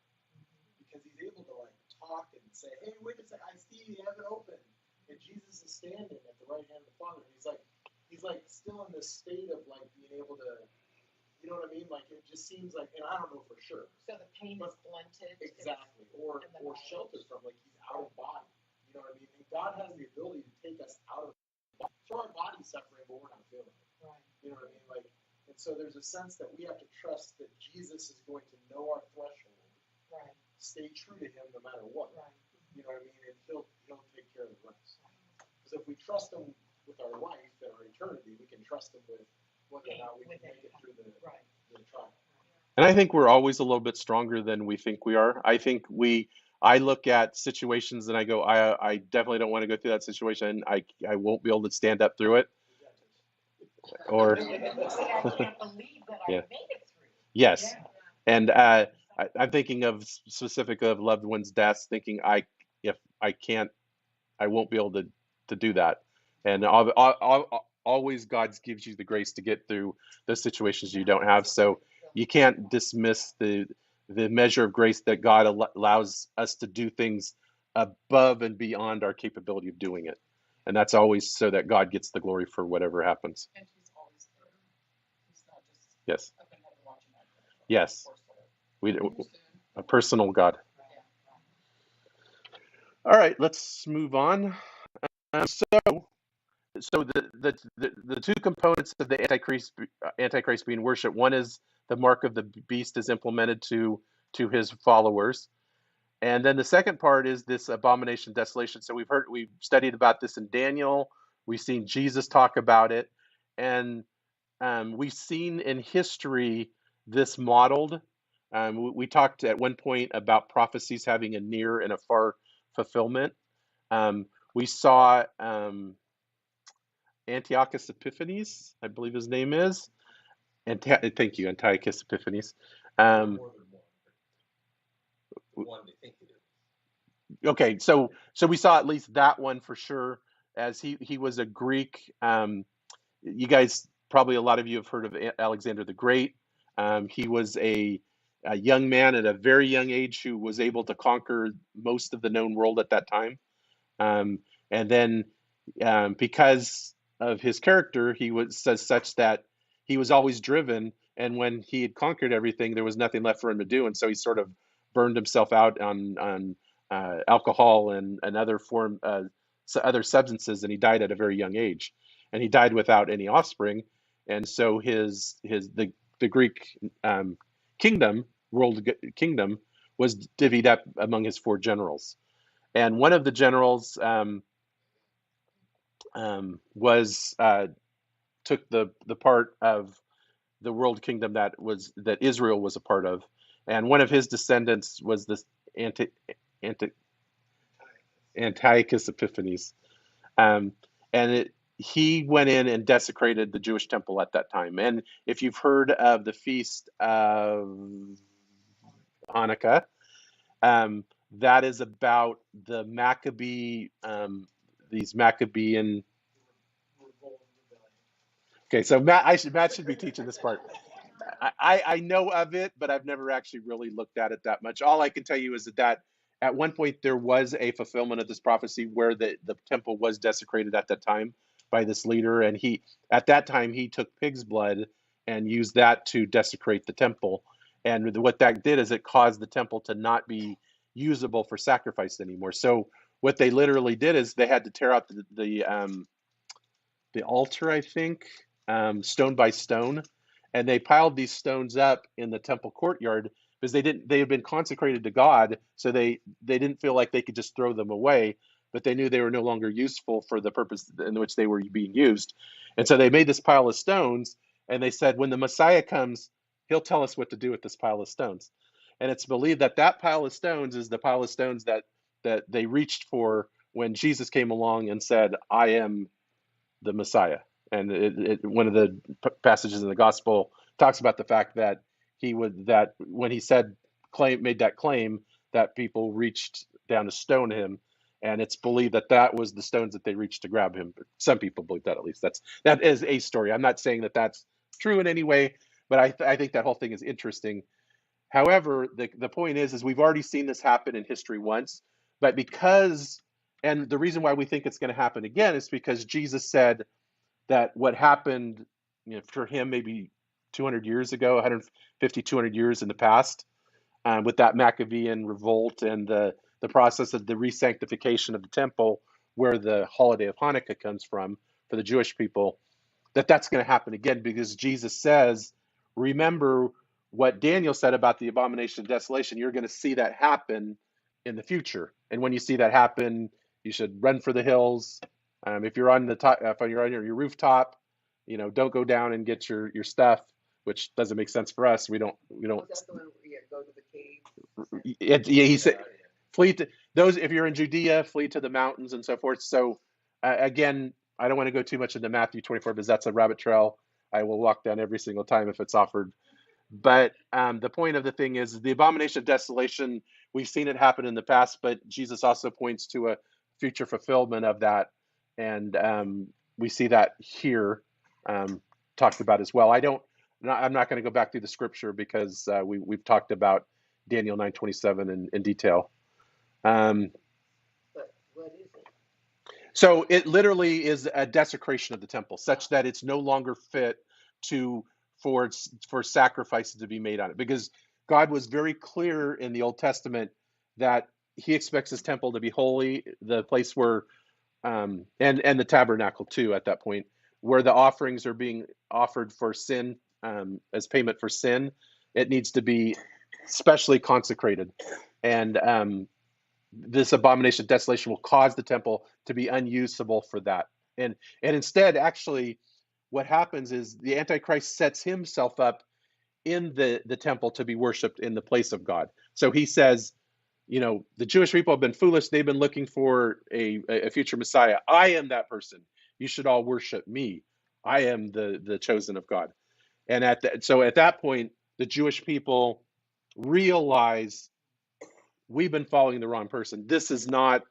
because he's able to like talk and say, "Hey, wait a second, I see heaven open," and Jesus is standing at the right hand of the Father. He's like still in this state of like being able to, you know what I mean? Like it just seems like, and I don't know for sure. So the pain is blunted. Exactly, or sheltered from, like he's out of body. You know what I mean? And God has the ability to take us out of body. So our body's suffering, but we're not feeling it. Right. You know what I mean? Like, and so there's a sense that we have to trust that Jesus is going to know our threshold, Right. stay true to him no matter what. Right. You know what I mean? And he'll take care of the rest. Because if we trust him with our life and our eternity, we can trust him with whether or not we can make it through the trial. And I think we're always a little bit stronger than we think we are. I look at situations and I go, I definitely don't want to go through that situation. I won't be able to stand up through it. Or See, I can't believe that I Yeah. made it through. yes. Yeah. And I'm thinking of specific of loved ones' deaths, thinking if I can't, I won't be able to do that. And always God gives you the grace to get through those situations you don't have. So you can't dismiss the measure of grace that God allows us to do things above and beyond our capability of doing it. And that's always so that God gets the glory for whatever happens. And he's always there. He's not just Yes. up in heaven watching that. Yes. We Understand? a personal God. Yeah. All right, let's move on. So the two components of the Antichrist being worship. One is the mark of the beast is implemented to his followers, and then the second part is this abomination of desolation. So we've studied about this in Daniel. We've seen Jesus talk about it, and we've seen in history this modeled. We talked at one point about prophecies having a near and a far fulfillment. We saw Antiochus Epiphanes, I believe his name is. Thank you, Antiochus Epiphanes. Um, More than one. The one they think it is. okay, so we saw at least that one for sure, as he was a Greek. You guys probably a lot of you have heard of Alexander the Great. He was a young man at a very young age who was able to conquer most of the known world at that time. And then because of his character, he was such that he was always driven. And when he had conquered everything, there was nothing left for him to do. And so he sort of burned himself out on alcohol and other substances, and he died at a very young age. And he died without any offspring. And so the Greek kingdom, world kingdom, was divvied up among his four generals. And one of the generals was took the part of the world kingdom that Israel was a part of, and one of his descendants was this Anti, Antiochus Epiphanes, and he went in and desecrated the Jewish temple at that time. And if you've heard of the feast of Hanukkah, um, that is about the Maccabee, these Maccabean. Okay, so Matt should be teaching this part. I know of it, but I've never actually really looked at it that much. All I can tell you is that at one point there was a fulfillment of this prophecy where the temple was desecrated at that time by this leader, and at that time he took pig's blood and used that to desecrate the temple. And what that did is it caused the temple to not be usable for sacrifice anymore. So what they literally did is they had to tear out the altar, I think, stone by stone, and they piled these stones up in the temple courtyard because they had been consecrated to God, so they didn't feel like they could just throw them away, but they knew they were no longer useful for the purpose in which they were being used. And so they made this pile of stones, and they said, when the Messiah comes, he'll tell us what to do with this pile of stones. And it's believed that that pile of stones is the pile of stones that they reached for when Jesus came along and said, I am the Messiah. And one of the passages in the gospel talks about the fact that that when he made that claim, that people reached down to stone him, and it's believed that that was the stones that they reached to grab him. But some people believe that, at least that is a story. I'm not saying that that's true in any way, but I think that whole thing is interesting. However, the point is we've already seen this happen in history once, but and the reason why we think it's going to happen again is because Jesus said that what happened, for him maybe 200 years ago, 150, 200 years in the past, with that Maccabean revolt and the process of the re-sanctification of the temple, where the holiday of Hanukkah comes from for the Jewish people, that's going to happen again, because Jesus says, remember what Daniel said about the abomination of desolation. You're going to see that happen in the future. And when you see that happen, you should run for the hills. If you're on the top, if you're on your rooftop, don't go down and get your stuff, which doesn't make sense for us. We don't. Was that the one where you go to the cave? He said, flee to those. If you're in Judea, flee to the mountains and so forth. So again, I don't want to go too much into Matthew 24 because that's a rabbit trail I will walk down every single time if it's offered. But the point of the thing is the abomination of desolation. We've seen it happen in the past, but Jesus also points to a future fulfillment of that, and we see that here talked about as well. I'm not going to go back through the scripture because we've talked about Daniel 9:27 in detail. But what is it? So it literally is a desecration of the temple, such that it's no longer fit for sacrifices to be made on it. Because God was very clear in the Old Testament that he expects his temple to be holy, the place where, and the tabernacle too at that point, where the offerings are being offered for sin, as payment for sin. It needs to be specially consecrated. And this abomination of desolation will cause the temple to be unusable for that. And instead, actually, what happens is the Antichrist sets himself up in the temple to be worshipped in the place of God. So he says, the Jewish people have been foolish. They've been looking for a future Messiah. I am that person. You should all worship me. I am the chosen of God. And so at that point, the Jewish people realize we've been following the wrong person. This is not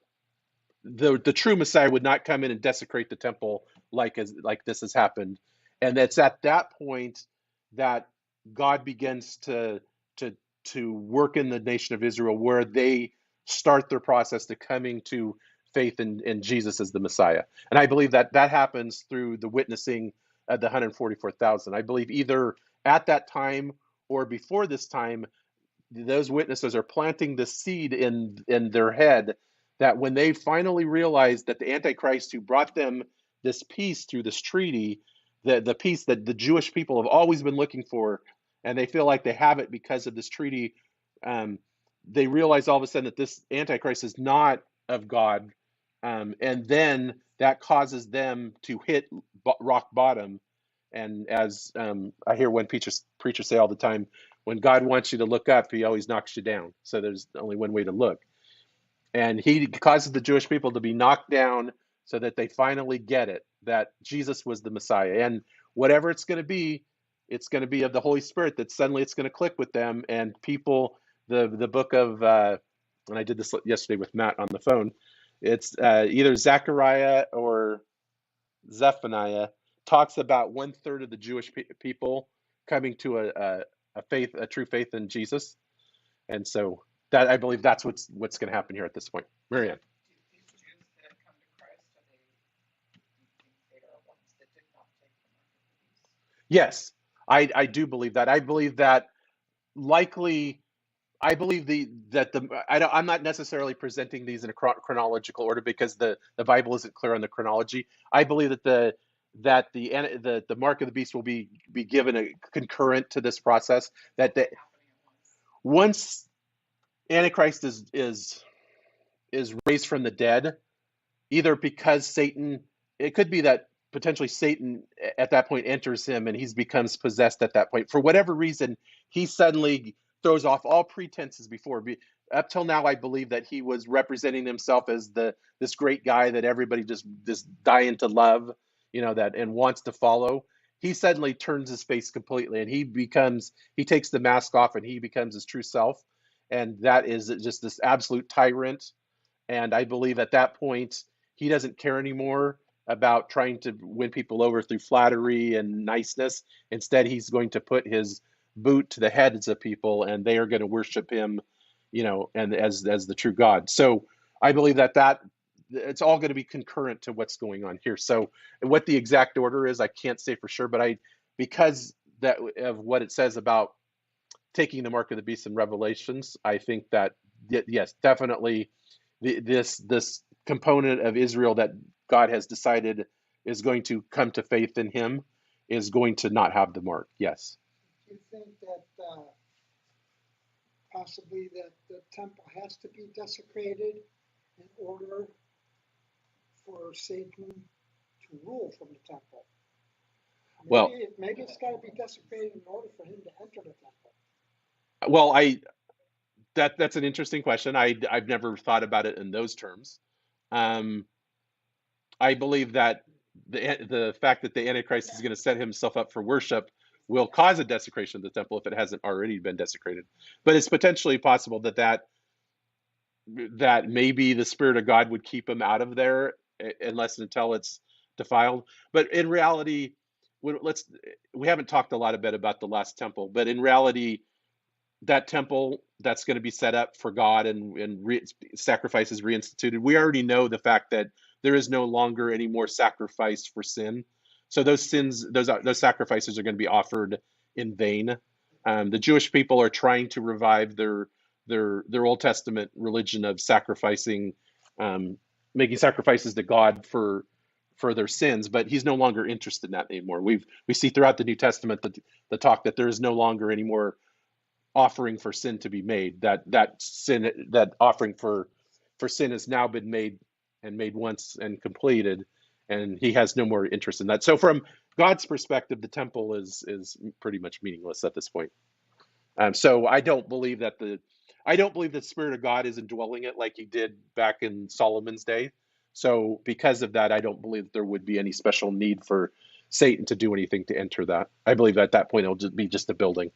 the true Messiah would not come in and desecrate the temple like this has happened. And it's at that point that God begins to to work in the nation of Israel, where they start their process to coming to faith in Jesus as the Messiah. And I believe that that happens through the witnessing of the 144,000. I believe either at that time or before this time, those witnesses are planting the seed in their head that when they finally realize that the Antichrist who brought them this peace through this treaty, the peace that the Jewish people have always been looking for, and they feel like they have it because of this treaty, um, they realize all of a sudden that this Antichrist is not of God, and then that causes them to hit rock bottom. And as I hear one preacher say all the time, when God wants you to look up, he always knocks you down. So there's only one way to look. And he causes the Jewish people to be knocked down so that they finally get it, that Jesus was the Messiah. And whatever it's going to be of the Holy Spirit, that suddenly it's going to click with them. And people, the book of, and I did this yesterday with Matt on the phone, it's either Zechariah or Zephaniah, talks about 1/3 of the Jewish people coming to a true faith in Jesus. And so that I believe that's what's going to happen here at this point. Marianne. These Jews that come to Christ, do you think they are ones that did not take the mark of the beast? Yes, I do believe that. I believe that likely. I believe I'm not necessarily presenting these in a chronological order because the Bible isn't clear on the chronology. I believe that the mark of the beast will be given a concurrent to this process. That Happening at once. once Antichrist is raised from the dead, either because it could be that potentially Satan at that point enters him and he becomes possessed at that point. For whatever reason, he suddenly throws off all pretenses before. Up till now, I believe that he was representing himself as this great guy that everybody just dying to love, that and wants to follow. He suddenly turns his face completely and he takes the mask off and he becomes his true self. And that is just this absolute tyrant. And I believe at that point, he doesn't care anymore about trying to win people over through flattery and niceness. Instead, he's going to put his boot to the heads of people, and they are going to worship him, and as the true God. So I believe that it's all going to be concurrent to what's going on here. So what the exact order is, I can't say for sure, but because that of what it says about taking the mark of the beast in Revelations, I think that yes, definitely this component of Israel that God has decided is going to come to faith in him is going to not have the mark. Yes. Do you think that possibly that the temple has to be desecrated in order for Satan to rule from the temple? Well, Maybe it's got to be desecrated in order for him to enter the temple. well, that's an interesting question. I've never thought about it in those terms. Um, I believe that the fact that the Antichrist is going to set himself up for worship will cause a desecration of the temple if it hasn't already been desecrated. But it's potentially possible that maybe the Spirit of God would keep him out of there unless and until it's defiled. But in reality, we haven't talked a lot about the last temple, but in reality, that temple that's going to be set up for God and sacrifices reinstituted. We already know the fact that there is no longer any more sacrifice for sin. So those sacrifices are going to be offered in vain. The Jewish people are trying to revive their Old Testament religion of sacrificing, making sacrifices to God for their sins, but he's no longer interested in that anymore. We see throughout the New Testament the talk that there is no longer any more offering for sin to be made. That offering for sin has now been made and made once and completed, and he has no more interest in that. So from God's perspective, the temple is pretty much meaningless at this point. So I don't believe that the Spirit of God is indwelling it like he did back in Solomon's day. So because of that, I don't believe that there would be any special need for Satan to do anything to enter that. I believe at that point it'll just be just a building.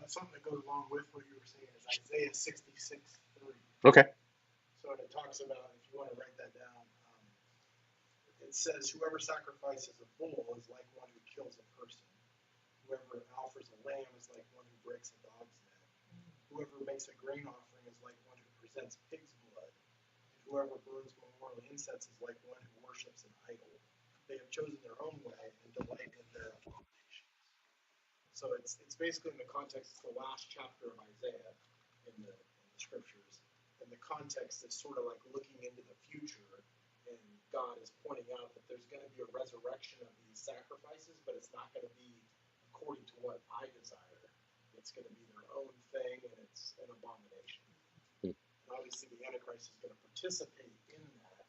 Something that goes along with what you were saying is Isaiah 66:3. Okay. So it talks about, if you want to write that down, it says, whoever sacrifices a bull is like one who kills a person. Whoever offers a lamb is like one who breaks a dog's neck. Whoever makes a grain offering is like one who presents pig's blood. And whoever burns memorial incense is like one who worships an idol. They have chosen their own way and delight in their abominations. So it's basically in the context, it's the last chapter of Isaiah in the scriptures. And the context is sort of like looking into the future, and God is pointing out that there's going to be a resurrection of these sacrifices, but it's not going to be according to what I desire. It's going to be their own thing, and it's an abomination. And obviously the Antichrist is going to participate in that,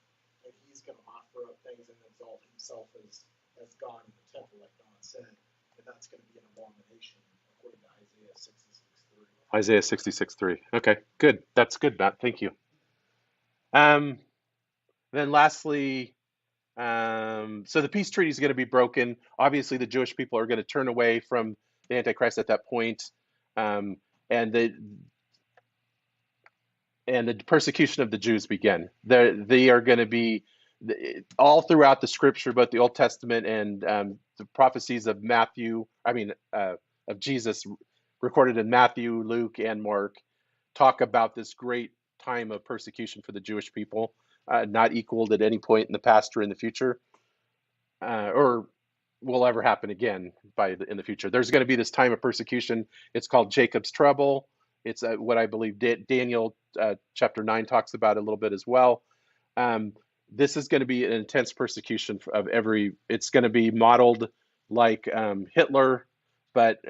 and he's going to offer up things and exalt himself as God in the temple, like Don said. And that's going to be an abomination, according to Isaiah 66:3. Isaiah 66:3. Okay, good. That's good, Matt. Thank you. Then lastly, so the peace treaty is going to be broken. Obviously, the Jewish people are going to turn away from the Antichrist at that point, and the persecution of the Jews begin. They are going to be all throughout the Scripture, both the Old Testament and the prophecies of of Jesus, recorded in Matthew, Luke, and Mark, talk about this great time of persecution for the Jewish people, not equaled at any point in the past or in the future, or will ever happen again in the future. There's going to be this time of persecution. It's called Jacob's trouble. It's what I believe Daniel chapter 9 talks about a little bit as well. This is going to be an intense persecution of it's going to be modeled like Hitler, but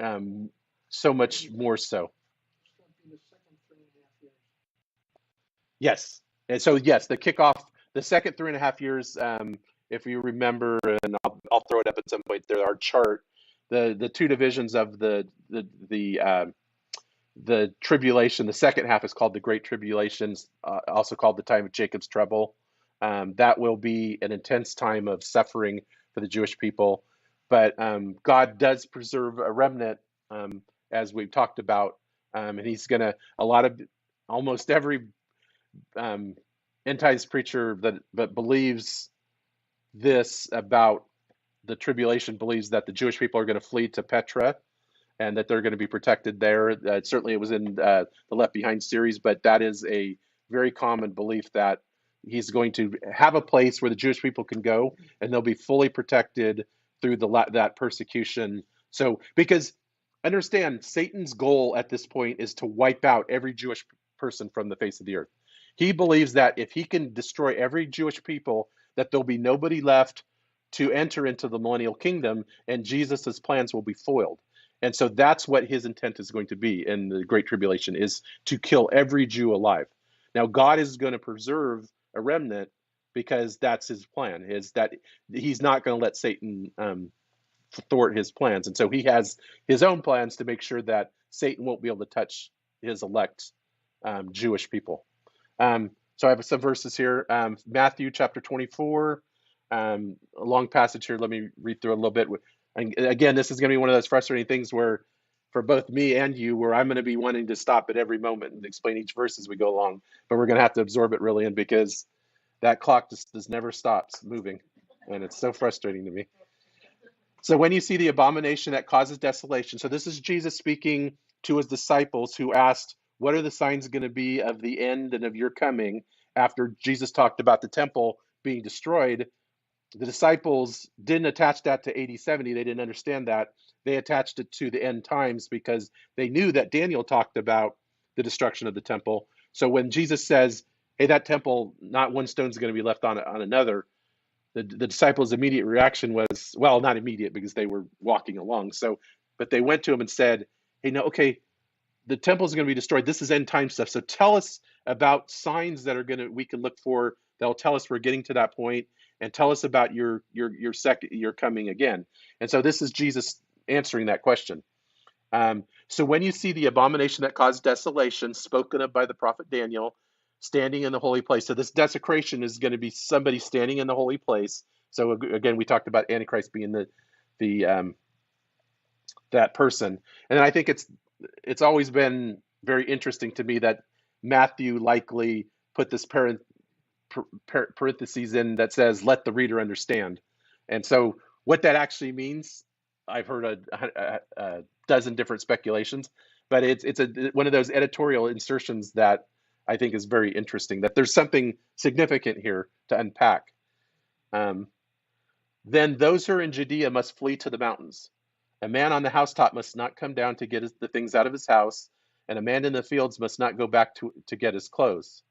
so much more so. It's going to be the second 3.5 years. Yes. And so, yes, the second 3.5 years, if you remember, and I'll throw it up at some point, there, our chart, the two divisions of the tribulation, the second half is called the Great Tribulation, also called the time of Jacob's trouble. That will be an intense time of suffering for the Jewish people. But God does preserve a remnant, as we've talked about. And he's going to, almost every end times preacher that believes this about the tribulation believes that the Jewish people are going to flee to Petra and that they're going to be protected there. Certainly it was in the Left Behind series, but that is a very common belief that he's going to have a place where the Jewish people can go and they'll be fully protected through that persecution. So, because understand, Satan's goal at this point is to wipe out every Jewish person from the face of the earth. He believes that if he can destroy every Jewish people, that there'll be nobody left to enter into the millennial kingdom, and Jesus's plans will be foiled. And so that's what his intent is going to be in the Great Tribulation, is to kill every Jew alive. Now, God is going to preserve a remnant because that's his plan, is that he's not going to let Satan thwart his plans. And so he has his own plans to make sure that Satan won't be able to touch his elect Jewish people. So I have some verses here. Matthew chapter 24, a long passage here. Let me read through a little bit. And again, this is going to be one of those frustrating things where, for both me and you, where I'm going to be wanting to stop at every moment and explain each verse as we go along. But we're going to have to absorb it really in, because that clock just never stops moving. And it's so frustrating to me. So when you see the abomination that causes desolation, so this is Jesus speaking to his disciples who asked, what are the signs going to be of the end and of your coming? After Jesus talked about the temple being destroyed, the disciples didn't attach that to AD 70. They didn't understand that. they attached it to the end times because they knew that Daniel talked about the destruction of the temple. So when Jesus says, hey, that temple, not one stone's going to be left on another, the disciples' immediate reaction was, well, not immediate because they were walking along. So, but they went to him and said, hey, no, okay, the temple is going to be destroyed. This is end time stuff. So tell us about signs that are going to we can look for that'll tell us we're getting to that point, and tell us about your coming again. And so this is Jesus answering that question. So when you see the abomination that caused desolation spoken of by the prophet Daniel standing in the holy place, so this desecration is going to be somebody standing in the holy place. So again, we talked about Antichrist being the that person, and I think it's always been very interesting to me that Matthew likely put this parentheses in that says, let the reader understand. And so what that actually means, I've heard a dozen different speculations, but it's one of those editorial insertions that I think is very interesting, that there's something significant here to unpack. Then those who are in Judea must flee to the mountains. A man on the housetop must not come down to get the things out of his house, and a man in the fields must not go back to get his clothes.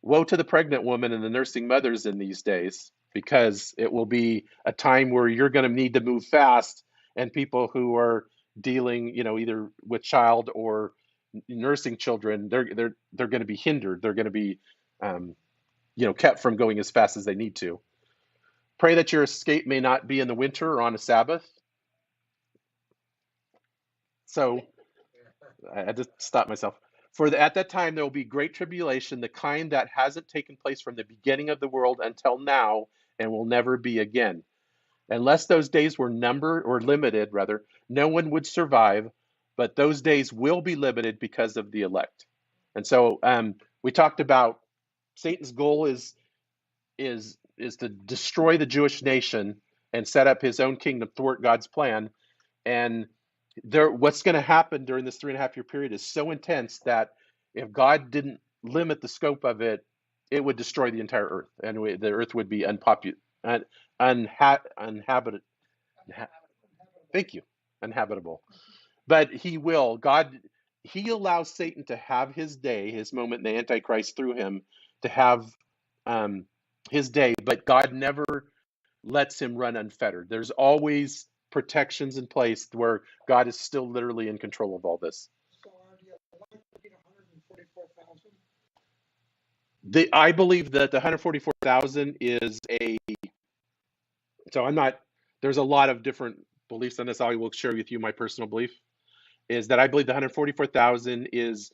Woe to the pregnant woman and the nursing mothers in these days, because it will be a time where you're going to need to move fast, and people who are dealing, either with child or nursing children, they're going to be hindered. They're going to be, kept from going as fast as they need to. Pray that your escape may not be in the winter or on a Sabbath. So I had to stop myself. At that time there will be great tribulation, the kind that hasn't taken place from the beginning of the world until now, and will never be again. Unless those days were numbered or limited, rather, no one would survive, but those days will be limited because of the elect. And so we talked about Satan's goal is to destroy the Jewish nation and set up his own kingdom, thwart God's plan. And what's going to happen during this 3.5 year period is so intense that if God didn't limit the scope of it, it would destroy the entire earth, and the earth would be uninhabitable. Thank you, uninhabitable. But he allows Satan to have his day, his moment, and the Antichrist through him to have his day. But God never lets him run unfettered. There's always protections in place where God is still literally in control of all this. So are the elect 144,000? I believe that the 144,000 is there's a lot of different beliefs on this. I will share with you my personal belief is that I believe the 144,000 is,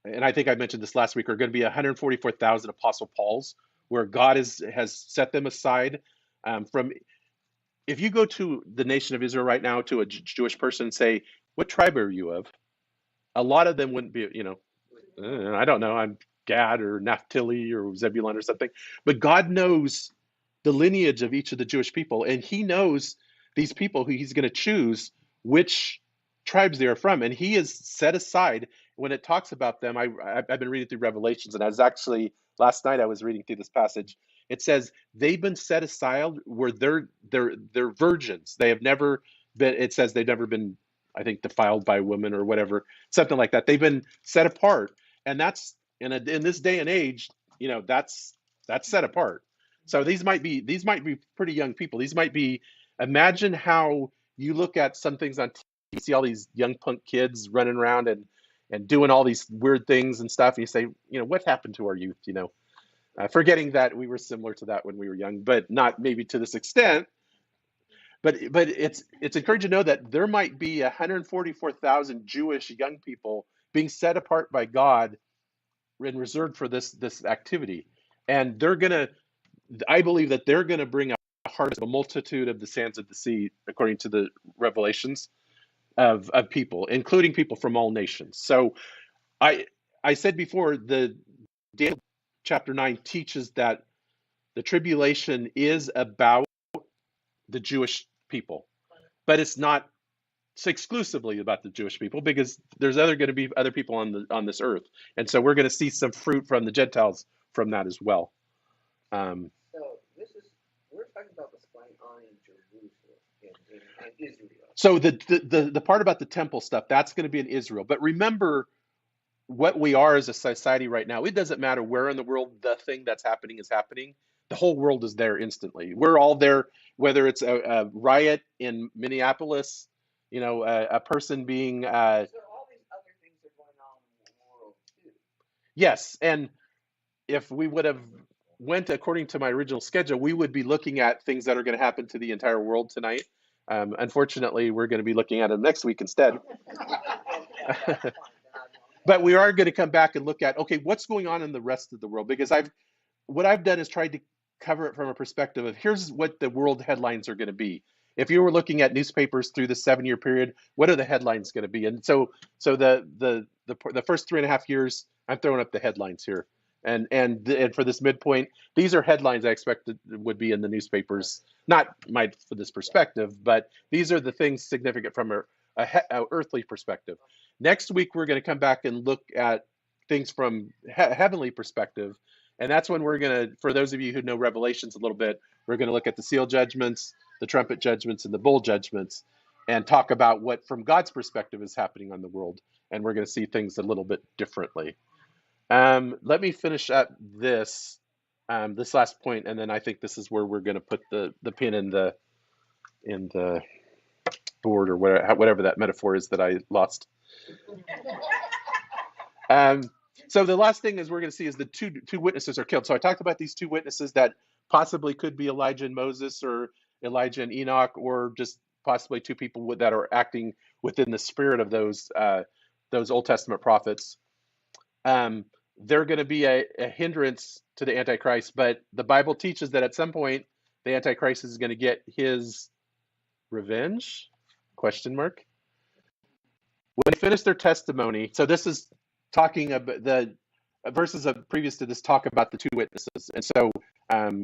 and I think I mentioned this last week, are going to be 144,000 Apostle Pauls, where God has set them aside from. If you go to the nation of Israel right now, to a Jewish person and say, what tribe are you of? A lot of them wouldn't be, I don't know, I'm Gad or Naphtali or Zebulun or something. But God knows the lineage of each of the Jewish people, and he knows these people who he's going to choose which tribes they are from. And he is set aside when it talks about them. I've been reading through Revelations, and I was actually, last night I was reading through this passage. It says they've been set aside where they're virgins. They have never been, it says they've never been, I think, defiled by women or whatever, something like that. They've been set apart. And that's in this day and age, that's set apart. So these might be pretty young people. These might be, imagine how you look at some things on TV, you see all these young punk kids running around and doing all these weird things and stuff. And you say, what happened to our youth? Forgetting that we were similar to that when we were young, but not maybe to this extent. But it's encouraging to know that there might be 144,000 Jewish young people being set apart by God and reserved for this activity, and I believe that they're gonna bring a harvest, a multitude of the sands of the sea, according to the revelations of people, including people from all nations. So I said before, the Daniel chapter 9 teaches that the tribulation is about the Jewish people, but it's not exclusively about the Jewish people, because there's going to be other people on this earth, and so we're going to see some fruit from the Gentiles from that as well. So we're talking about what's going on in Jerusalem and Israel. So the part about the temple stuff, that's going to be in Israel. But remember what we are as a society right now. It doesn't matter where in the world the thing that's happening is happening. The whole world is there instantly. We're all there, whether it's a riot in Minneapolis, a person being So all these other things are going on in the world too. yes. And if we would have went according to my original schedule, we would be looking at things that are going to happen to the entire world tonight. Unfortunately, we're going to be looking at them next week instead. That's fine. Then I won't. But we are going to come back and look at, okay, what's going on in the rest of the world? Because what I've done is tried to cover it from a perspective of here's what the world headlines are going to be. If you were looking at newspapers through the 7-year period, what are the headlines going to be? And so the first 3.5 years, I'm throwing up the headlines here. And for this midpoint, these are headlines I expected would be in the newspapers. Not my for this perspective, but these are the things significant from a earthly perspective. Next week, we're going to come back and look at things from heavenly perspective. And that's when we're going to, for those of you who know Revelations a little bit, we're going to look at the seal judgments, the trumpet judgments, and the bowl judgments, and talk about what, from God's perspective, is happening on the world. And we're going to see things a little bit differently. Let me finish up this last point, and then I think this is where we're going to put the pin in the board, or whatever that metaphor is that I lost. So the last thing is we're going to see is the two witnesses are killed. So I talked about these two witnesses that possibly could be Elijah and Moses, or Elijah and Enoch, or just possibly two people that are acting within the spirit of those Old Testament prophets. They're going to be a hindrance to the Antichrist, but the Bible teaches that at some point the Antichrist is going to get his revenge? Question mark. When they finish their testimony, so this is talking about the verses previous to this talk about the two witnesses, and so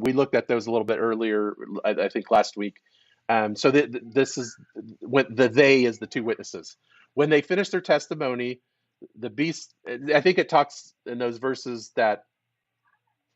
we looked at those a little bit earlier, I think last week. So this is when they is the two witnesses. When they finish their testimony, the beast, I think it talks in those verses that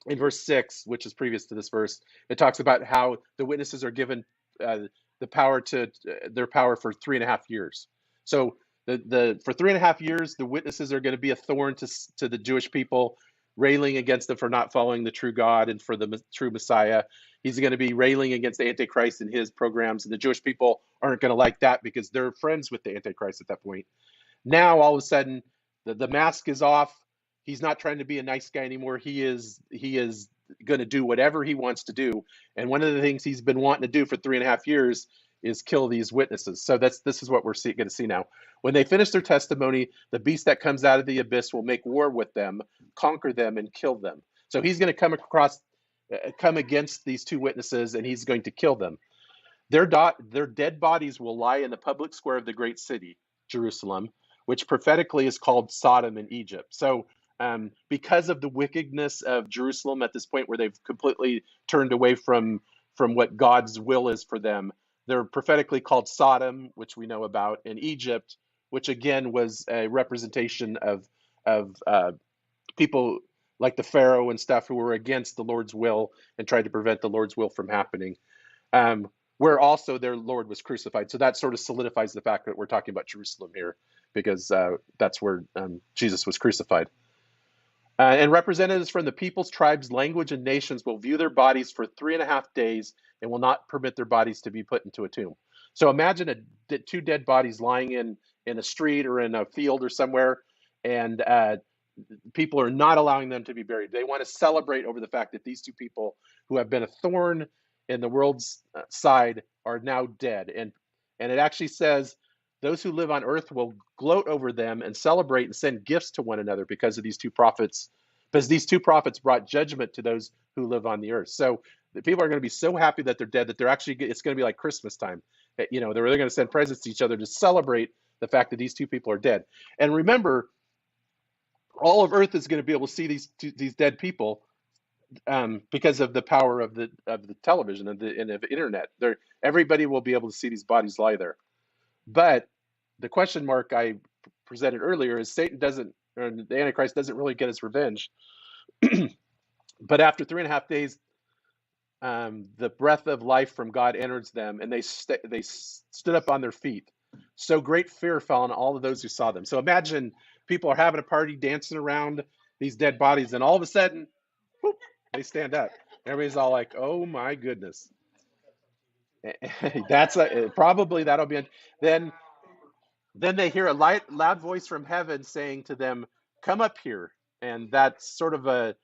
in verse 6, which is previous to this verse, it talks about how the witnesses are given their power for 3.5 years. So for 3.5 years, the witnesses are going to be a thorn to the Jewish people, railing against them for not following the true God and for the true Messiah. He's going to be railing against the Antichrist and his programs, and the Jewish people aren't going to like that because they're friends with the Antichrist at that point. Now, all of a sudden, the mask is off. He's not trying to be a nice guy anymore. He is going to do whatever he wants to do. And one of the things he's been wanting to do for 3.5 years is kill these witnesses. So this is what we're going to see now. When they finish their testimony, the beast that comes out of the abyss will make war with them, conquer them, and kill them. So he's going to come against these two witnesses, and he's going to kill them. Their dead bodies will lie in the public square of the great city, Jerusalem, which prophetically is called Sodom in Egypt. So because of the wickedness of Jerusalem at this point, where they've completely turned away from what God's will is for them, they're prophetically called Sodom, which we know about, and Egypt, which again was a representation of people like the Pharaoh and stuff who were against the Lord's will and tried to prevent the Lord's will from happening. Where also their Lord was crucified. So that sort of solidifies the fact that we're talking about Jerusalem here, because that's where Jesus was crucified. And representatives from the peoples, tribes, language, and nations will view their bodies for 3.5 days and will not permit their bodies to be put into a tomb. So imagine two dead bodies lying in a street or in a field or somewhere, and people are not allowing them to be buried. They want to celebrate over the fact that these two people who have been a thorn in the world's side are now dead. And it actually says those who live on earth will gloat over them and celebrate and send gifts to one another because of these two prophets, because these two prophets brought judgment to those who live on the earth. So the people are going to be so happy that they're dead that it's going to be like Christmas time. They're really going to send presents to each other to celebrate the fact that these two people are dead. And remember, all of earth is going to be able to see these dead people because of the power of the television and the internet. Everybody will be able to see these bodies lie there. But the question mark I presented earlier is the Antichrist doesn't really get his revenge. But after 3.5 days, the breath of life from God enters them, and they stood up on their feet. So great fear fell on all of those who saw them. So imagine people are having a party, dancing around these dead bodies, and all of a sudden, whoop, they stand up. Everybody's all like, "Oh my goodness!" Probably that'll be. Then they hear a loud voice from heaven saying to them, "Come up here." And that's sort of a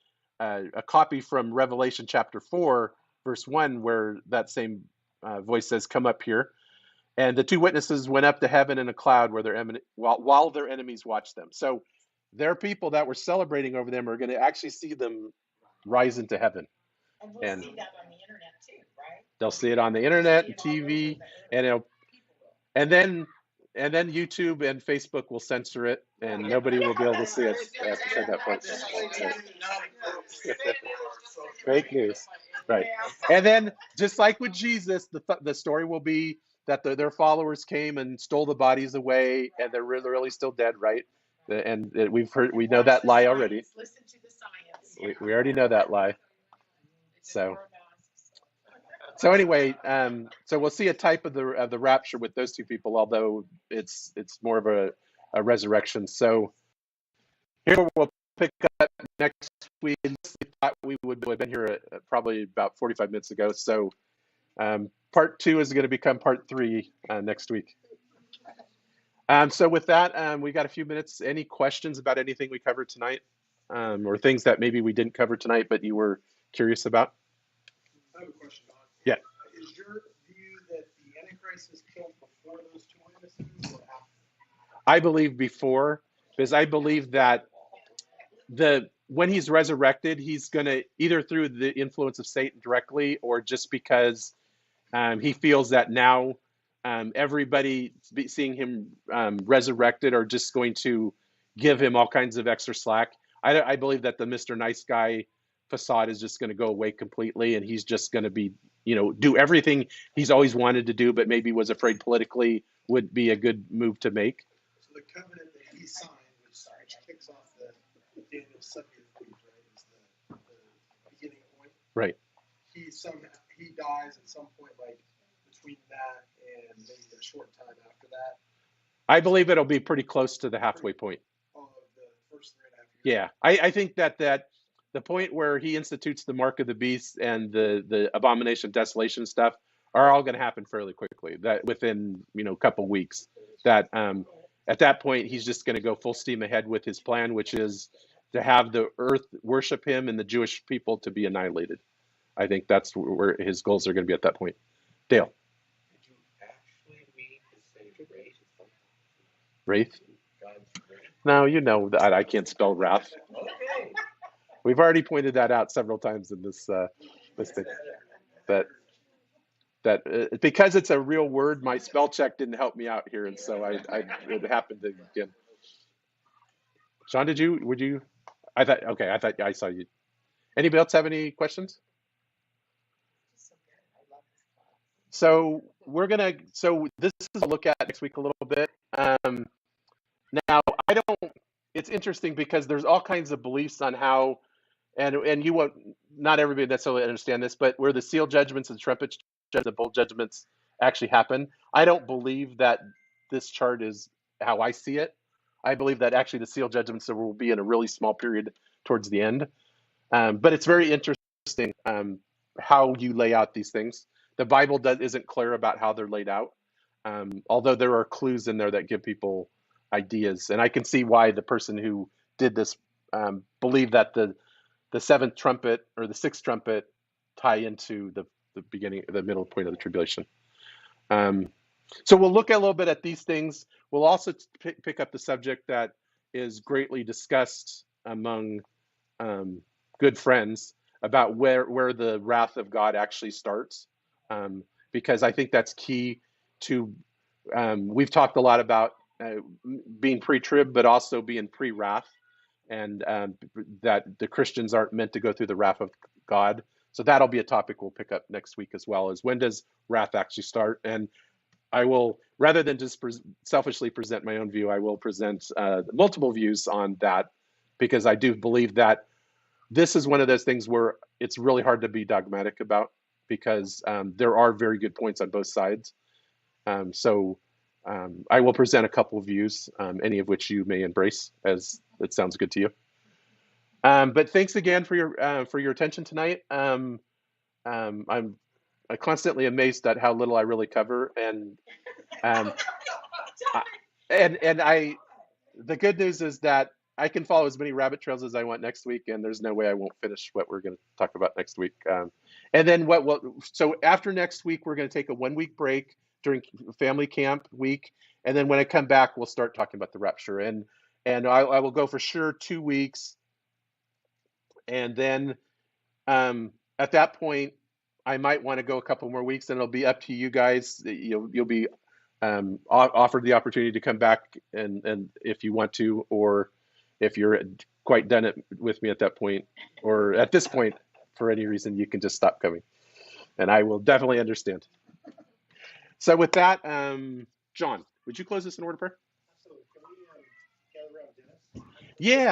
copy from Revelation chapter 4, verse 1, where that same voice says, "Come up here." And the two witnesses went up to heaven in a cloud where while their enemies watched them. So their people that were celebrating over them are going to actually see them rise into heaven. And we'll see that on the internet too, right? They'll see it on the internet and TV, and then YouTube and Facebook will censor it, and nobody will be able to see it at that point. Fake news, right? And then, just like with Jesus, the story will be that their followers came and stole the bodies away, and they're really still dead, right? And we know that lie already. Listen to the science. We already know that lie. So anyway, so we'll see a type of the rapture with those two people, although it's more of a resurrection. So here we'll pick up next week. We thought we would have been here probably about 45 minutes ago. So part 2 is going to become part 3 next week. So with that, we got a few minutes. Any questions about anything we covered tonight, or things that maybe we didn't cover tonight but you were curious about? I have a question, Don. Yeah. Is your view that the Antichrist is killed before those two witnesses or after? I believe before, because I believe that when he's resurrected, he's going to, either through the influence of Satan directly, or just because he feels that now everybody seeing him resurrected are just going to give him all kinds of extra slack. I believe that the Mr. Nice Guy facade is just going to go away completely, and he's just going to be, do everything he's always wanted to do, but maybe was afraid politically would be a good move to make. So the covenant that he signed, which kicks off the Daniel 70th week, right, is the beginning point. Right. He dies at some point, like between that and maybe a short time after that. I believe it'll be pretty close to the halfway point. Of the first 3.5 years. Yeah, I think that the point where he institutes the mark of the beast and the Abomination of Desolation stuff are all going to happen fairly quickly. That within a couple weeks. That at that point he's just going to go full steam ahead with his plan, which is to have the earth worship him and the Jewish people to be annihilated. I think that's where his goals are going to be at that point. Dale. Did you actually mean to say wraith? Wraith? God's wraith? No, you know that I can't spell wrath. Okay. We've already pointed that out several times in this thing. That because it's a real word, my spell check didn't help me out here, and so it happened again. Sean, would you? I thought I saw you. Anybody else have any questions? So this is a look at next week a little bit. Now it's interesting because there's all kinds of beliefs on how, and you won't, not everybody necessarily understand this, but where the seal judgments and trumpet judgments, the bowl judgments actually happen. I don't believe that this chart is how I see it. I believe that actually the seal judgments will be in a really small period towards the end. But it's very interesting how you lay out these things. The Bible isn't clear about how they're laid out, although there are clues in there that give people ideas. And I can see why the person who did this believed that the seventh trumpet or the sixth trumpet tie into the beginning, the middle point of the tribulation. So we'll look a little bit at these things. We'll also pick up the subject that is greatly discussed among good friends about where the wrath of God actually starts, because I think that's key to. We've talked a lot about being pre-trib, but also being pre-wrath, and that the Christians aren't meant to go through the wrath of God. So that'll be a topic we'll pick up next week as well, as when does wrath actually start? And I will, rather than just selfishly present my own view, I will present multiple views on that, because I do believe that this is one of those things where it's really hard to be dogmatic about. because there are very good points on both sides. So I will present a couple of views, any of which you may embrace as it sounds good to you. But thanks again for your attention tonight. I'm constantly amazed at how little I really cover, and um, I, and the good news is that I can follow as many rabbit trails as I want next week, and there's no way I won't finish what we're going to talk about next week. And then so after next week, we're going to take a 1 week break during family camp week, and then when I come back, we'll start talking about the rapture, and I will go for sure 2 weeks, and then at that point, I might want to go a couple more weeks, and it'll be up to you guys. You'll be offered the opportunity to come back and if you want to, or if you're quite done it with me at that point, or at this point for any reason, you can just stop coming, and I will definitely understand. So with that, John, would you close this in order of prayer? Absolutely. Can we gather around Dennis? Yeah.